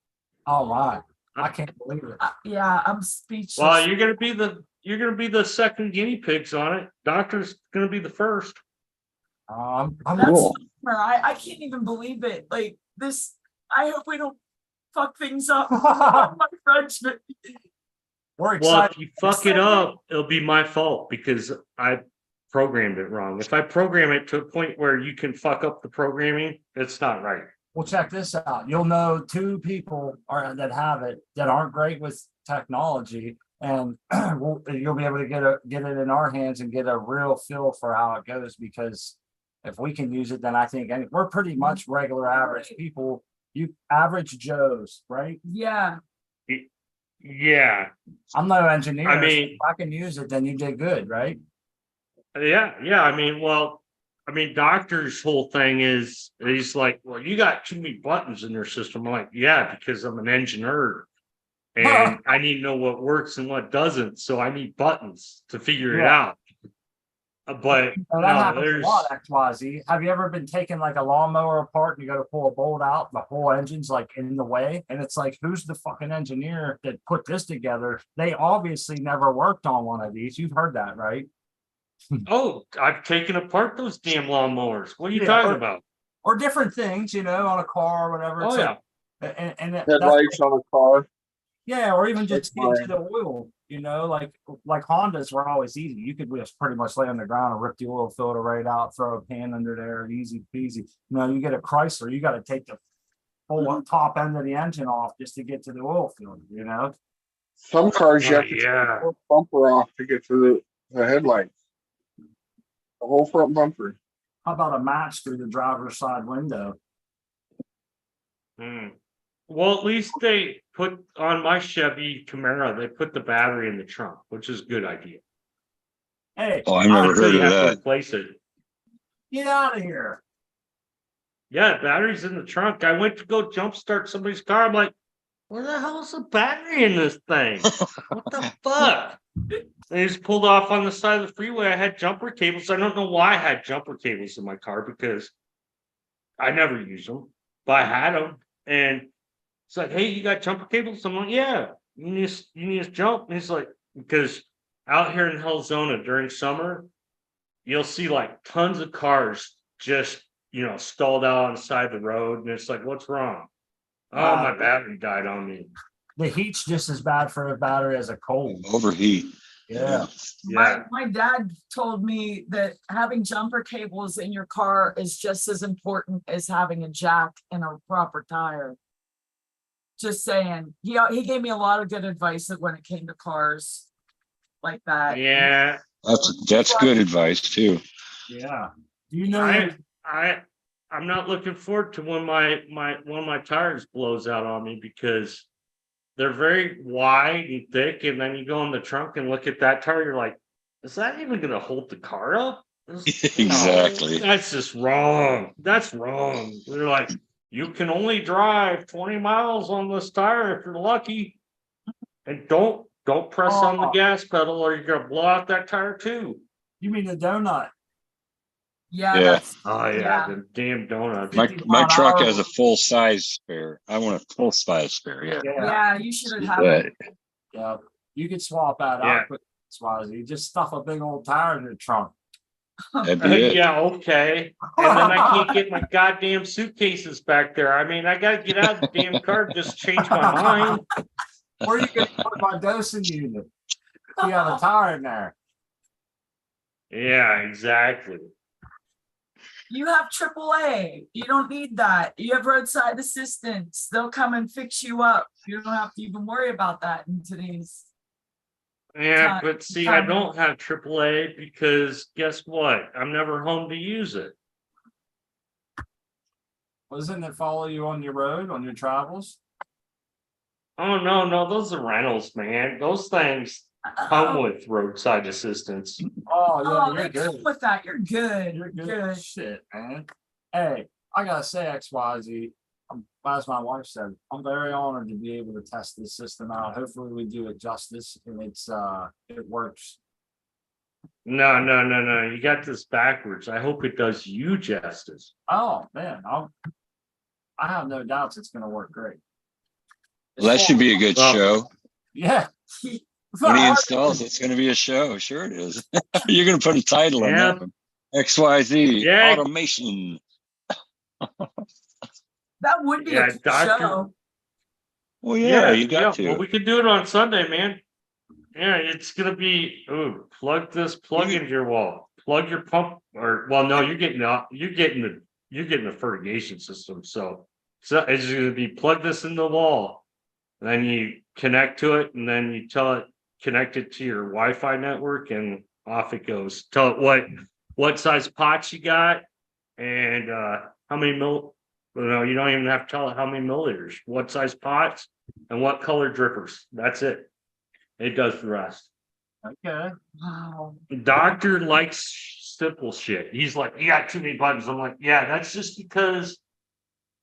All right. I can't believe it. Yeah, I'm speechless. Well, you're gonna be the second guinea pigs on it. Doctor's gonna be the first. I'm That's cool. I can't even believe it. Like this, I hope we don't fuck things up. We're My Frenchman. Well, excited. if you fuck it up, it'll be my fault because I programmed it wrong. If I program it to a point where you can fuck up the programming, it's not right. Well, check this out. You'll know two people that have it that aren't great with technology, and you'll be able to get it in our hands and get a real feel for how it goes. Because if we can use it, then I think we're pretty much regular average people. You average Joes, right? Yeah. Yeah. I'm no engineer. I mean- if I can use it, then you did good, right? Yeah. I mean, Doctor's whole thing is he's like, "Well, you got too many buttons in your system." I'm like, "Yeah, because I'm an engineer and I need to know what works and what doesn't. So I need buttons to figure it out." But And that happens a lot, XYZ. Have you ever been taking like a lawnmower apart and you got to pull a bolt out, the whole engine's like in the way? And it's like, who's the fucking engineer that put this together? They obviously never worked on one of these. You've heard that, right? oh, I've taken apart those damn lawnmowers. What are you Yeah, talking or- about? Or different things, on a car or whatever. Oh It's yeah. like, and Headlights on a car. yeah, or even just That's into the oil, like Hondas were always easy. You could just pretty much lay on the ground and rip the oil filter right out, throw a pan under there, easy peasy. You get a Chrysler, you got to take the whole top end of the engine off just to get to the oil filter, Some cars you Oh, have to take yeah. the front bumper off to get to the headlights. The whole front bumper. How about a match through the driver's side window? Well, at least they put on my Chevy Camaro, they put the battery in the trunk, which is a good idea. Hey, Oh, I've never Until heard you of have to that. replace it. get out of here. Yeah, battery's in the trunk. I went to go jumpstart somebody's car. I'm like, where the hell is the battery in this thing? What the fuck? They just pulled off on the side of the freeway. I had jumper cables. I don't know why I had jumper cables in my car because I never use them, but I had them. And it's like, "Hey, you got jumper cables?" I'm like, "Yeah, you need to jump." And he's like, because out here in Hellzona during summer, you'll see like tons of cars just stalled out on the side of the road, and it's like, what's wrong? Oh, my battery died on me. The heat's just as bad for a battery as a cold. Overheat. Yeah. My dad told me that having jumper cables in your car is just as important as having a jack and a proper tire. Just saying. He gave me a lot of good advice when it came to cars like that. Yeah. That's good advice too. Yeah. Do you know? I'm not looking forward to when one of my tires blows out on me, because they're very wide and thick, and then you go in the trunk and look at that tire, you're like, is that even gonna hold the car up? Exactly. No, that's just wrong. That's wrong. They're like, you can only drive 20 miles on this tire if you're lucky. And don't press on the gas pedal, or you're gonna blow out that tire too. You mean the donut? Yeah. Yeah. Oh yeah, the damn donuts. My truck has a full size spare. I want a full size spare. Yeah. Yeah, you should have Yeah. it. Yeah. You could swap that out with Swazi. Just stuff a big old tire in the trunk. That'd be it. Yeah, okay. And then I can't get my goddamn suitcases back there. I mean, I gotta get out of the damn car, just change my mind. Where are you gonna put my dosing unit? You have a tire in there. Yeah, exactly. You have AAA. You don't need that. You have roadside assistance. They'll come and fix you up. You don't have to even worry about that in today's. Yeah, but see, I don't have AAA because guess what? I'm never home to use it. Doesn't it follow you on your road, on your travels? Oh no, those are rentals, man. Those things come with roadside assistance. Oh yeah, They you're come good. with that. You're good. You're good. Good. Shit, man. Hey, I gotta say, XYZ, as my wife said, I'm very honored to be able to test this system out. Hopefully we do it justice and it works. No. You got this backwards. I hope it does you justice. Oh man, I have no doubts it's gonna work great. Well, that should be a good show. Yeah. When he installs, it's going to be a show. Sure, it is. You're going to put a title on that one. XYZ automation. That would be a good show. Well, yeah, you got to. Well, we could do it on Sunday, man. Yeah, it's going to be. Ooh, plug into your wall. Plug your pump, no, you're getting the fertigation system. So it's going to be plug this in the wall, and then you connect to it, and then you tell it. Connect it to your Wi-Fi network, and off it goes. Tell it what size pots you got, and how many you don't even have to tell it how many milliliters, what size pots, and what color drippers. That's it. It does the rest. Okay. Wow. The doctor likes simple shit. He's like, you got too many buttons. I'm like, yeah, that's just because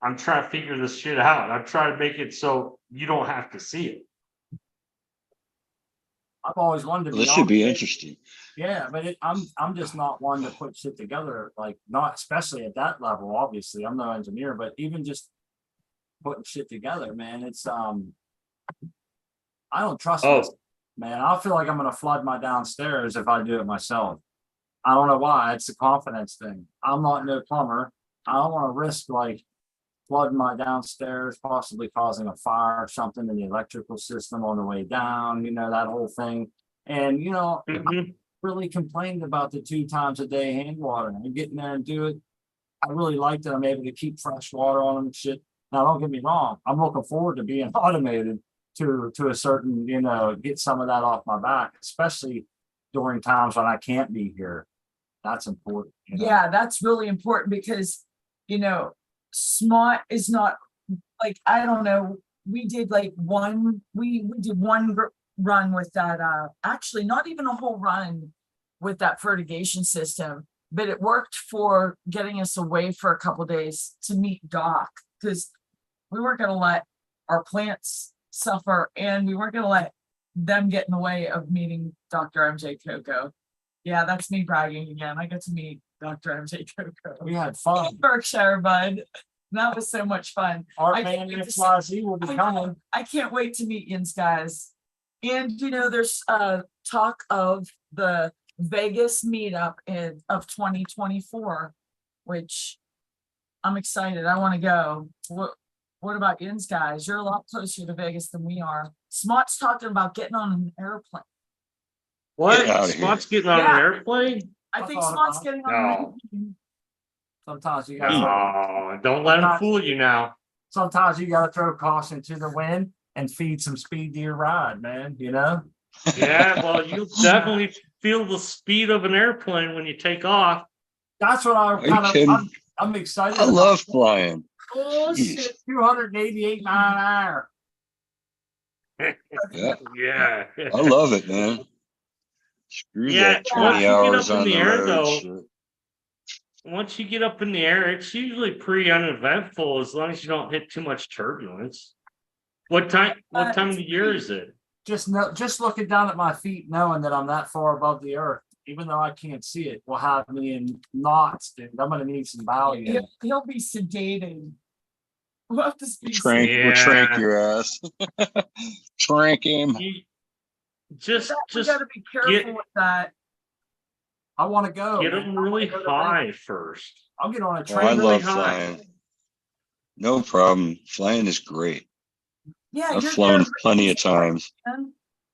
I'm trying to figure this shit out. I'm trying to make it so you don't have to see it. I've always wanted to be. This should be interesting. Yeah, but I'm just not one to put shit together, like not especially at that level. Obviously, I'm no engineer, but even just putting shit together, man, it's I don't trust this, man. I feel like I'm gonna flood my downstairs if I do it myself. I don't know why. It's a confidence thing. I'm not no plumber. I don't want to risk like flooding my downstairs, possibly causing a fire or something in the electrical system on the way down, that whole thing. And, I really complained about the 2 times a day hand watering. I get in there and do it. I really like that I'm able to keep fresh water on them and shit. Now, don't get me wrong. I'm looking forward to being automated to a certain, get some of that off my back, especially during times when I can't be here. That's important. Yeah, that's really important because, SMOT is not like, I don't know. We did like one run with that, actually not even a whole run with that fertigation system, but it worked for getting us away for a couple days to meet Doc, because we weren't going to let our plants suffer and we weren't going to let them get in the way of meeting Dr. MJ Coco. Yeah, that's me bragging again. I get to meet Dr. MJ Coco. We had fun. In Berkshire, bud. That was so much fun. Art Man XYZ will be coming. I can't wait to meet yins, guys. And there's talk of the Vegas meetup of 2024, which I'm excited. I want to go. What about yins, guys? You're a lot closer to Vegas than we are. Smart's talking about getting on an airplane. What? outta here. Smart's getting on an Yeah. airplane? I think thought Smart's about getting on No. an airplane. Sometimes you gotta, No, don't let him fool you now. sometimes you gotta throw caution to the wind and feed some speed to your ride, man, you know? Yeah, well, you'll definitely feel the speed of an airplane when you take off. That's what Are you kidding? I'm excited I about. love flying. Oh, Jeez. shit, 288 mile an hour. Yeah, Yeah. I love it, man. Screw Yeah, that once 20 you get hours up in on the the air, road though, shit. Once you get up in the air, it's usually pretty uneventful as long as you don't hit too much turbulence. What time of the year is it? Just looking down at my feet, knowing that I'm that far above the earth, even though I can't see it, will have me in knots, dude. I'm gonna need some Valium. He'll be sedated. We'll have to be We'll trank Yeah. your ass. Trank him. You We just gotta be careful with that. I want to go. get man. them I wanna really go to high Vegas. first. I'll get on a Oh, train. I really love high. flying. No problem. Flying is great. Yeah, I've you're flown there. plenty of times.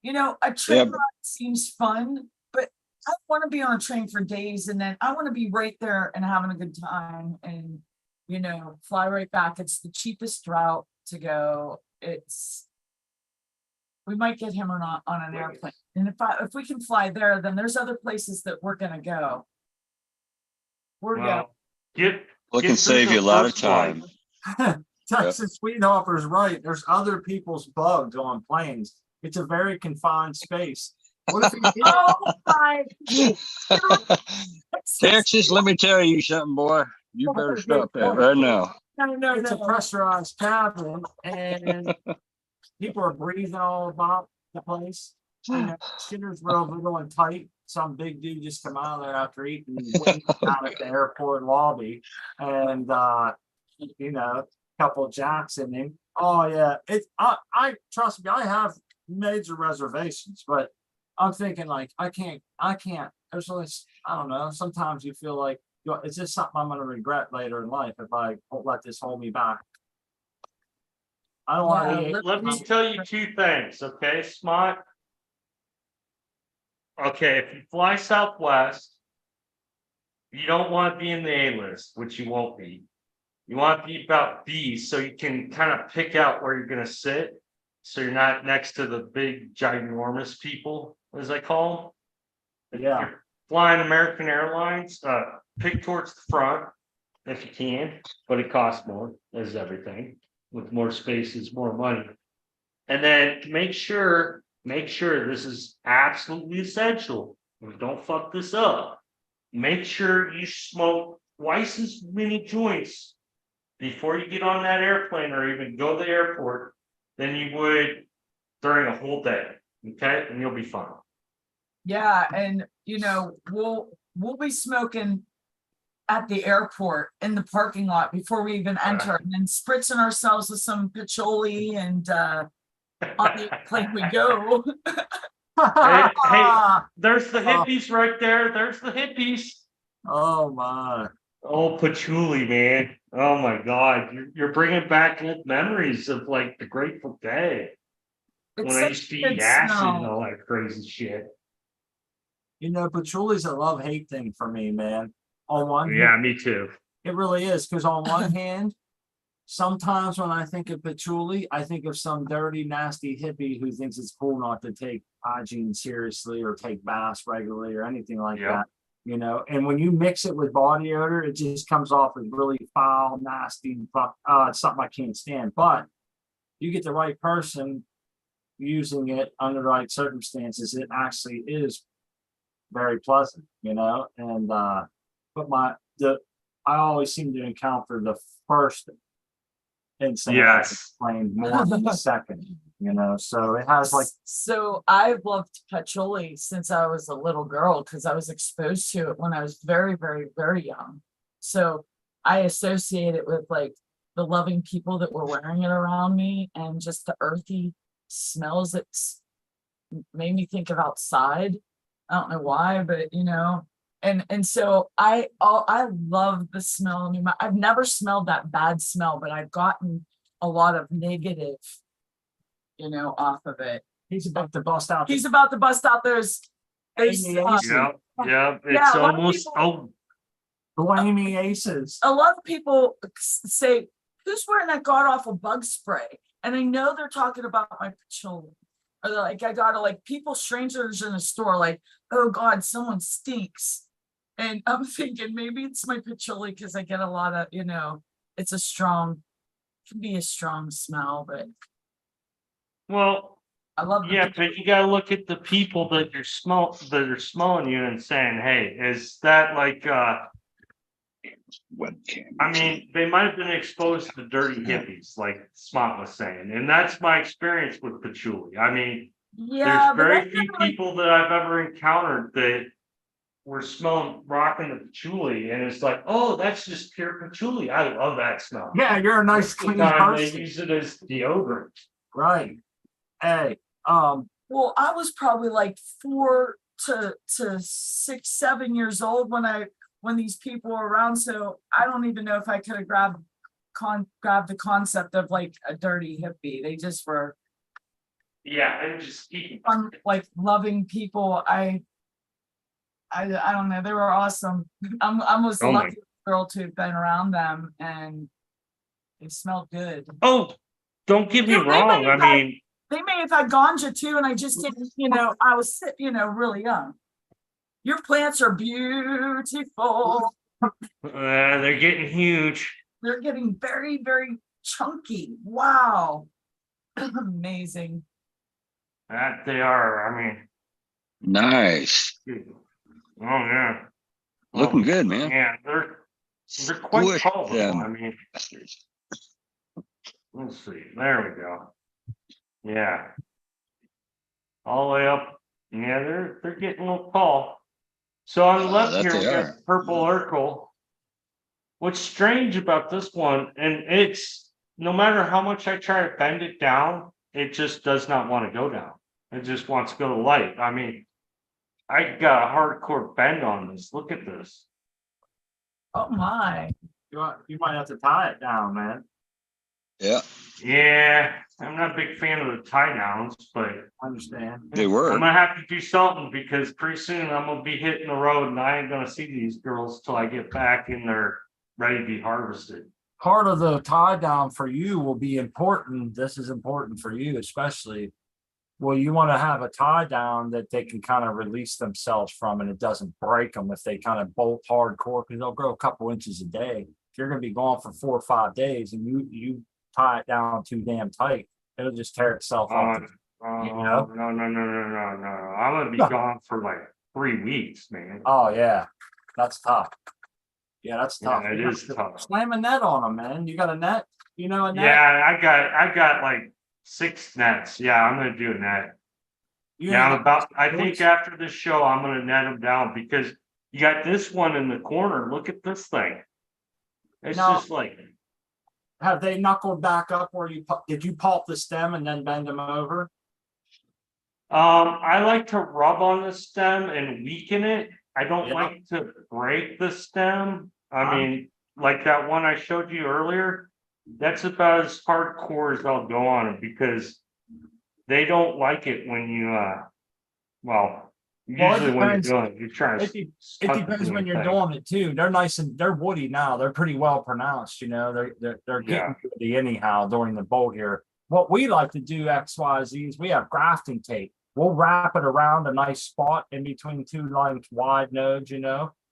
You know, a train Yeah. ride seems fun, but I want to be on a train for days and then I want to be right there and having a good time and, you know, fly right back. It's the cheapest route to go. We might get him or not on an airplane. And if we can fly there, then there's other places that we're gonna go. Well, It get can save through you a the lot of first flight. time. Texas Sweethopper's right. There's other people's bugs on planes. It's a very confined space. What if it Oh my. Texas, let me tell you something, boy. You better stop that right now. No, it's a pressurized cabin and people are breathing all about the place? You know, shitter's real little and tight. Some big dude just come out of there after eating wings out at the airport lobby, and you know, a couple of jacks in him. Oh yeah, I trust me. I have major reservations, but I'm thinking like I can't. There's always, I don't know. Sometimes you feel like, is this something I'm going to regret later in life if I don't let this hold me back? I don't want to be. Let me tell you two things, okay, Smart? Okay, if you fly Southwest, you don't want to be in the A list, which you won't be. You want to be about B, so you can kind of pick out where you're going to sit. So you're not next to the big, ginormous people, as I call them. Yeah. If you're flying American Airlines, pick towards the front if you can, but it costs more, as everything. With more space is more money. And then make sure this is absolutely essential. Don't fuck this up. Make sure you smoke twice as many joints before you get on that airplane or even go to the airport than you would during a whole day. Okay, and you'll be fine. Yeah, and you know, we'll be smoking at the airport in the parking lot before we even enter, and then spritzing ourselves with some patchouli, and on the airplane we go. Hey, there's the hippies right there. There's the hippies. Oh my. Oh, patchouli, man. Oh my God. You're bringing back old memories of like the Grateful Dead. It's When I such used to a good eat acid and smell. all that crazy shit. You know, patchouli's a love-hate thing for me, man. On one Yeah, hand, me too. it really is, because on one hand, sometimes when I think of patchouli, I think of some dirty, nasty hippie who thinks it's cool not to take hygiene seriously or take baths regularly or anything like Yep. that. You know, and when you mix it with body odor, it just comes off as really foul, nasty. It's something I can't stand. But you get the right person using it under the right circumstances, it actually is very pleasant, you know. And but I always seem to encounter the first instant Yes. plane more than the second, you know. So it has like, So I've loved patchouli since I was a little girl because I was exposed to it when I was very, very, very young. So I associate it with like the loving people that were wearing it around me and just the earthy smells that made me think of outside. I don't know why, but you know, And so I love the smell. I mean, I've never smelled that bad smell, but I've gotten a lot of negative, off of it. He's about to bust out. He's about to bust out those. Yeah. Yeah, it's Yeah, a lot of almost, people- oh, Blamey aces. A lot of people say, "Who's wearing that god awful bug spray?" And I know they're talking about my patchouli. Or they're like, I gotta like people, strangers in a store, like, "Oh God, someone stinks." And I'm thinking maybe it's my patchouli because I get a lot of, it's a strong, can be a strong smell, but well, I love the yeah, but you gotta look at the people that are smelling you and saying, hey, is that like, Webcam. I mean, they might have been exposed to dirty hippies, like Smot was saying, and that's my experience with patchouli. I mean, yeah, there's but very that's few not like- people that I've ever encountered that were rocking the patchouli, and it's like, oh, that's just pure patchouli. I love that smell. Yeah, you're a nice Most of clean the time they person. use it as deodorant. Right. Hey, Well, I was probably like 4 to 6, 7 years old when these people were around. So I don't even know if I could have grabbed the concept of like a dirty hippie. They just were Yeah, and just keep. fun, like loving people. I don't know. They were awesome. I was the Oh my- lucky girl to have been around them, and they smelled good. Oh, don't get me Yeah, they wrong. might I have had- mean, They may have had ganja too, and I just didn't, I was, really young. Your plants are beautiful. they're getting huge. They're getting very, very chunky. Wow. Amazing. That they are. I mean, Nice. oh yeah. Looking Oh, good, man. Yeah, they're quite Squish colorful. them. I mean, let's see. There we go. Yeah. All the way up. Yeah, they're getting a little tall. So on the left that here, they we got are. purple Urkel. What's strange about this one, and it's no matter how much I try to bend it down, it just does not want to go down. It just wants to go to light. I mean, I got a hardcore bend on this. Look at this. Oh my. you might have to tie it down, man. Yeah, Yeah, I'm not a big fan of the tie downs, but I understand. they I'm were. gonna have to do something because pretty soon I'm gonna be hitting the road and I ain't gonna see these girls till I get back and they're ready to be harvested. Part of the tie down for you will be important. This is important for you, especially. Well, you want to have a tie down that they can kind of release themselves from, and it doesn't break them if they kind of bolt hardcore, because they'll grow a couple inches a day. If you're going to be gone for 4 or 5 days and you tie it down too damn tight, it'll just tear itself off. No. You know? No. I'm gonna be No. gone for like 3 weeks, man. Oh yeah, that's tough. Yeah, that's tough. Yeah, it is tough. Slam a net on them, man. You got a net? A net? Yeah, I got like 6 nets. Yeah, I'm gonna do a net. You Yeah, ain't- I think after this show, I'm gonna net them down because you got this one in the corner. Look at this thing. It's No. just like, Have they knuckled back up where did you pulp the stem and then bend them over? I like to rub on the stem and weaken it. I don't Yeah. like to break the stem. I Uh-huh. mean, like that one I showed you earlier, that's about as hardcore as I'll go on it because they don't like it when you, well, usually when you're depends. doing it, you're trying It, to. de- it depends when you're doing it too. They're nice and they're woody now. They're pretty well pronounced, they're Yeah. getting woody anyhow during the bolt here. What we like to do, XYZ, is we have grafting tape. We'll wrap it around a nice spot in between 2 length wide nodes,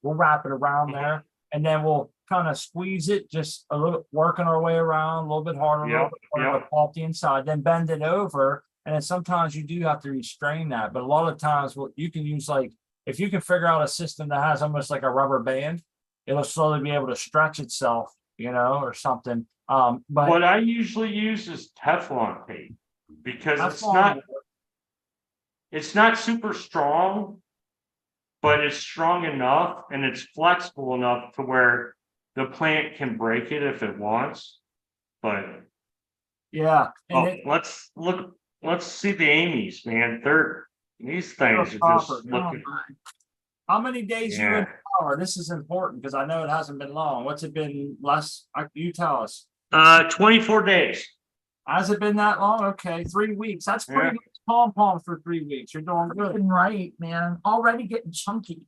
We'll wrap it around there and then we'll kind of squeeze it just a little, working our way around a little bit harder, a little bit harder to pulp the inside, then bend it over. And then sometimes you do have to restrain that. But a lot of times what you can use, like if you can figure out a system that has almost like a rubber band, it'll slowly be able to stretch itself, or something. But What I usually use is Teflon tape because Teflon- it's not super strong, but it's strong enough and it's flexible enough to where the plant can break it if it wants. But yeah, and let's see the Amy's, man. These things are just copper. Oh looking. my. How many days you in Yeah. power? This is important because I know it hasn't been long. What's it been less? You tell us. 24 days. Has it been that long? Okay, 3 weeks. That's pretty Yeah. much pom for 3 weeks. You're doing good. Freaking right, man. Already getting chunky.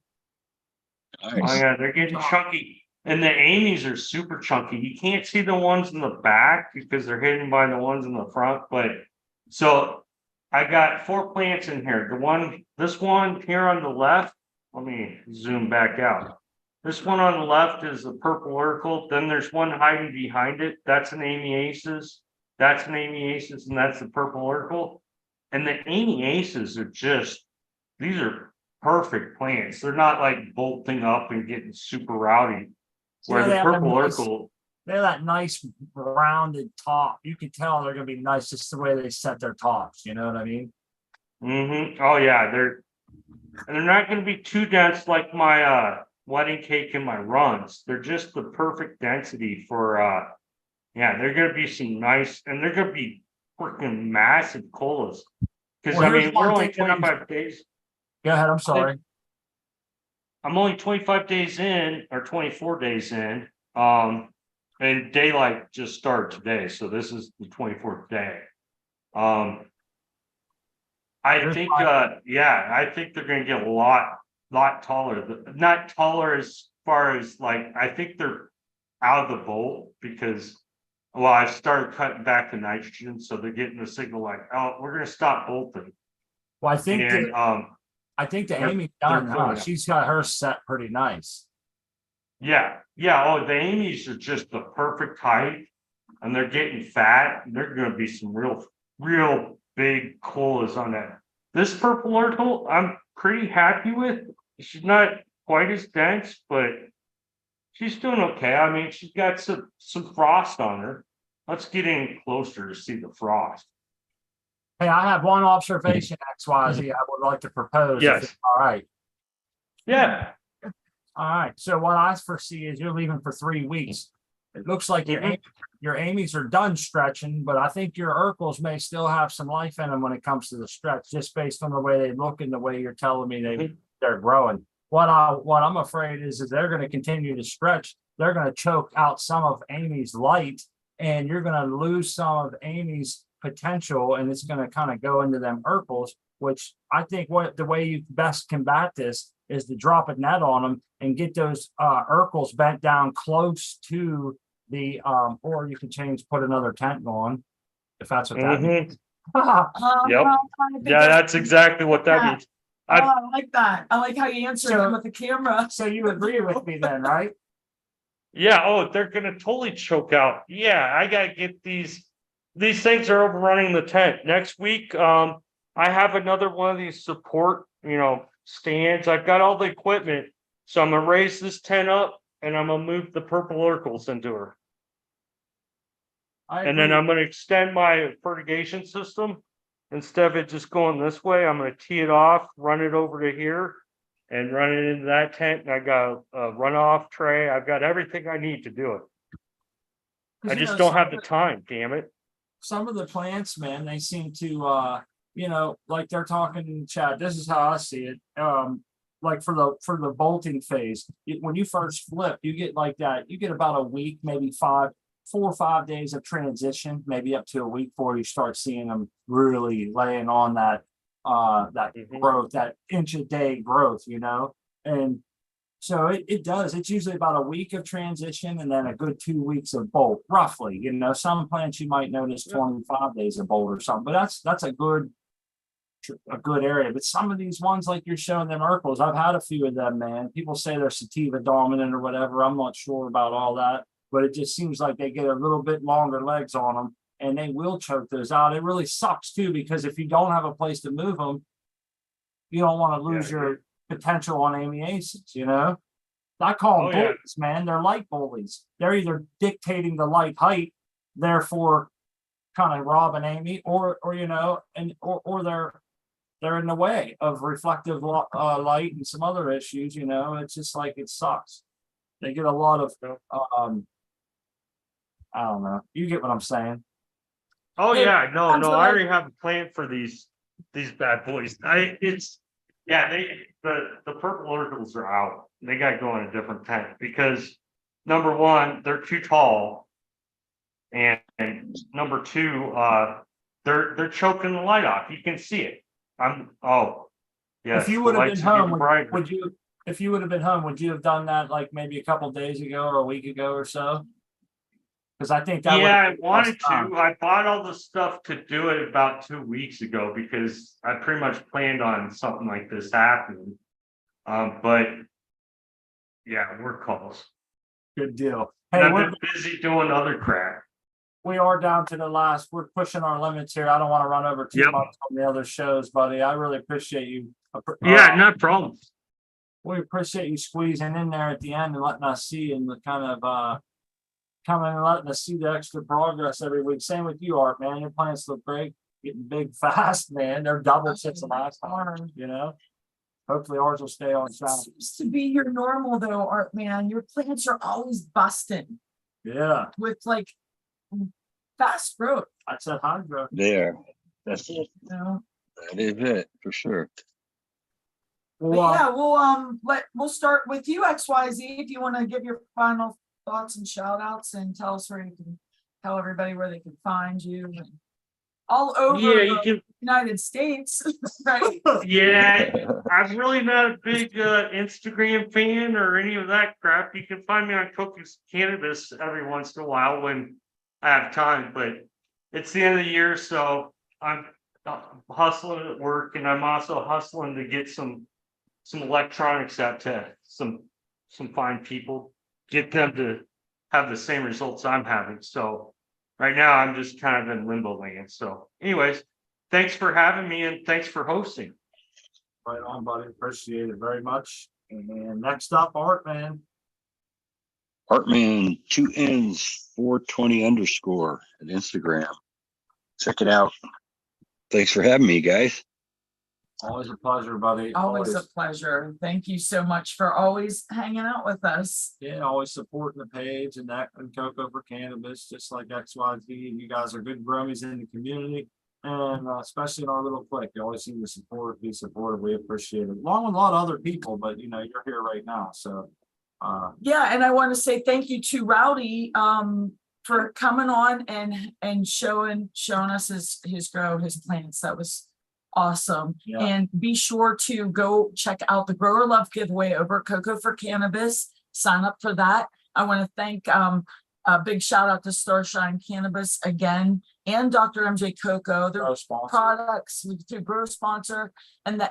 Oh Nice. yeah, they're getting chunky. And the Amy's are super chunky. You can't see the ones in the back because they're hidden by the ones in the front. But so I got 4 plants in here. This one here on the left, let me zoom back out. This one on the left is the purple Urkel. Then there's one hiding behind it. That's an Amy Aces. That's an Amy Aces, and that's the purple Urkel. And the Amy Aces are these are perfect plants. They're not like bolting up and getting super rowdy. Where they the have a purple nice- Urkel, They have that nice rounded top. You can tell they're gonna be nice just the way they set their tops. You know what I mean? oh yeah, they're not gonna be too dense like my wedding cake and my runs. They're just the perfect density for yeah, they're gonna be some nice, and they're gonna be freaking massive colas. Because Well, I here's mean, we're one only thing that I'm- 25 days. Go ahead. I'm sorry. I'm only 25 days in or 24 days in. And daylight just started today, so this is the 24th day. I Here's think my- I think they're gonna get a lot taller. Not taller as far as like I think they're out of the bolt because well, I've started cutting back the nitrogen, so they're getting the signal like, oh, we're gonna stop bolting. Well, I think And I think the they're- Amy's they're done. Huh? pulling up. She's got her set pretty nice. yeah, oh, the Amy's are just the perfect height, and they're getting fat. And they're gonna be some real big colas on that. This purple Urkel, I'm pretty happy with. She's not quite as dense, but she's doing okay. I mean, she's got some frost on her. Let's get in closer to see the frost. Hey, I have one observation, XYZ, I would like to propose. if Yes. it's all right. Yeah. All right. So what I foresee is you're leaving for 3 weeks. It looks like Mhm. your Amy's are done stretching, but I think your Urkels may still have some life in them when it comes to the stretch, just based on the way they look and the way you're telling me they're growing. What I'm afraid is they're going to continue to stretch. They're going to choke out some of Amy's light, and you're going to lose some of Amy's potential, and it's going to kind of go into them Urkels, which I think the way you best combat this is to drop a net on them and get those Urkels bent down close to the or you can put another tent on if that's what that means. Yep. I think Yeah, that's exactly what that Yeah. means. Oh, I like that. I like how you answered So- them with the camera. So you agree with me then, right? Yeah, oh, they're gonna totally choke out. Yeah, I gotta get these things are overrunning the tent. Next week, I have another one of these support, stands. I've got all the equipment. So I'm gonna raise this tent up and I'm gonna move the purple Urkels into her. And then I'm gonna extend my fertigation system. Instead of it just going this way, I'm gonna tee it off, run it over to here, and run it into that tent. And I got a runoff tray. I've got everything I need to do it. I just don't have the time, damn it. Some of the plants, man, they seem to like they're talking, Chad, this is how I see it. Like for the bolting phase, when you first flip, you get like that, you get about a week, maybe 4 or 5 days of transition, maybe up to a week before you start seeing them really laying on that Mhm. growth, that inch a day growth, and so it does. It's usually about a week of transition and then a good 2 weeks of bolt, roughly. Some plants you might notice 25 days of bolt or something, but that's a good area. But some of these ones, like you're showing them Urkels, I've had a few of them, man. People say they're sativa dominant or whatever. I'm not sure about all that, but it just seems like they get a little bit longer legs on them and they will choke those out. It really sucks too, because if you don't have a place to move them, you don't want to lose your potential on Amy Aces, I call them bullies, man. They're light bullies. They're either dictating the light height, therefore kind of robbing Amy, or they're in the way of reflective light and some other issues. It's just like it sucks. They get a lot of I don't know. You get what I'm saying? Oh yeah, no, I'm I glad- already have a plan for these bad boys. Yeah, the purple oracles are out. They got to go in a different tank because number one, they're too tall. And number two, they're choking the light off. You can see it. Yes, If you the would have been lights are getting home, brighter. if you would have been home, would you have done that like maybe a couple days ago or a week ago or so? Because I think that would Yeah, have I been wanted less time. to. I bought all the stuff to do it about 2 weeks ago because I pretty much planned on something like this happening. But yeah, work calls. Good deal. And Hey, I've been busy doing other crap. we are down to the last. We're pushing our limits here. I don't want to run over too Yep. much on the other shows, buddy. I really appreciate you. Yeah, no problem. We appreciate you squeezing in there at the end and letting us see and the kind of coming and letting us see the extra progress every week. Same with you, Art, man. Your plants look great, getting big fast, man. They're double since the last time, you know. Hopefully ours will stay on track. Seems to be your normal though, Art, man. Your plants are always busting Yeah, with like fast growth, that's that hydro. There. That's it. you know? That is it for sure. But Well, yeah, we'll start with you, XYZ, if you want to give your final thoughts and shout outs and tell us where you can tell everybody where they can find you and all over Yeah, you the can. United States, right? Yeah, I'm really not a big Instagram fan or any of that crap. You can find me on Cannabis every once in a while when I have time, but it's the end of the year, so I'm hustling at work, and I'm also hustling to get some electronics out to some fine people, get them to have the same results I'm having. So right now I'm just kind of in limbo land. So anyways, thanks for having me and thanks for hosting. right on, buddy. Appreciate it very much. And next up, Art, man. Hartman 2Ns 420 underscore at Instagram. Check it out. Thanks for having me, guys. Always a pleasure, buddy. Always a pleasure. Thank you so much for always hanging out with us. Yeah, always supporting the page and that and Cocoa for Cannabis, just like XYZ. You guys are good bromies in the community, and especially in our little clique. You always seem to support, be supportive. We appreciate it. Along with a lot of other people, but you know, you're here right now. So Yeah, and I want to say thank you to Rowdy for coming on and showing us his grow, his plants. That was awesome. Yeah. And be sure to go check out the Grower Love giveaway over at Cocoa for Cannabis. Sign up for that. I want to thank a big shout out to Starshine Cannabis again and Dr. MJ Cocoa. Their products to grow sponsor and the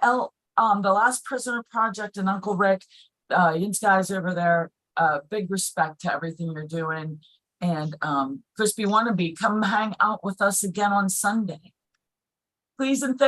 Last Prisoner Project and Uncle Rick. Yin's guys over there, big respect to everything you're doing. And Crispy Wannabe, come hang out with us again on Sunday. Please and thank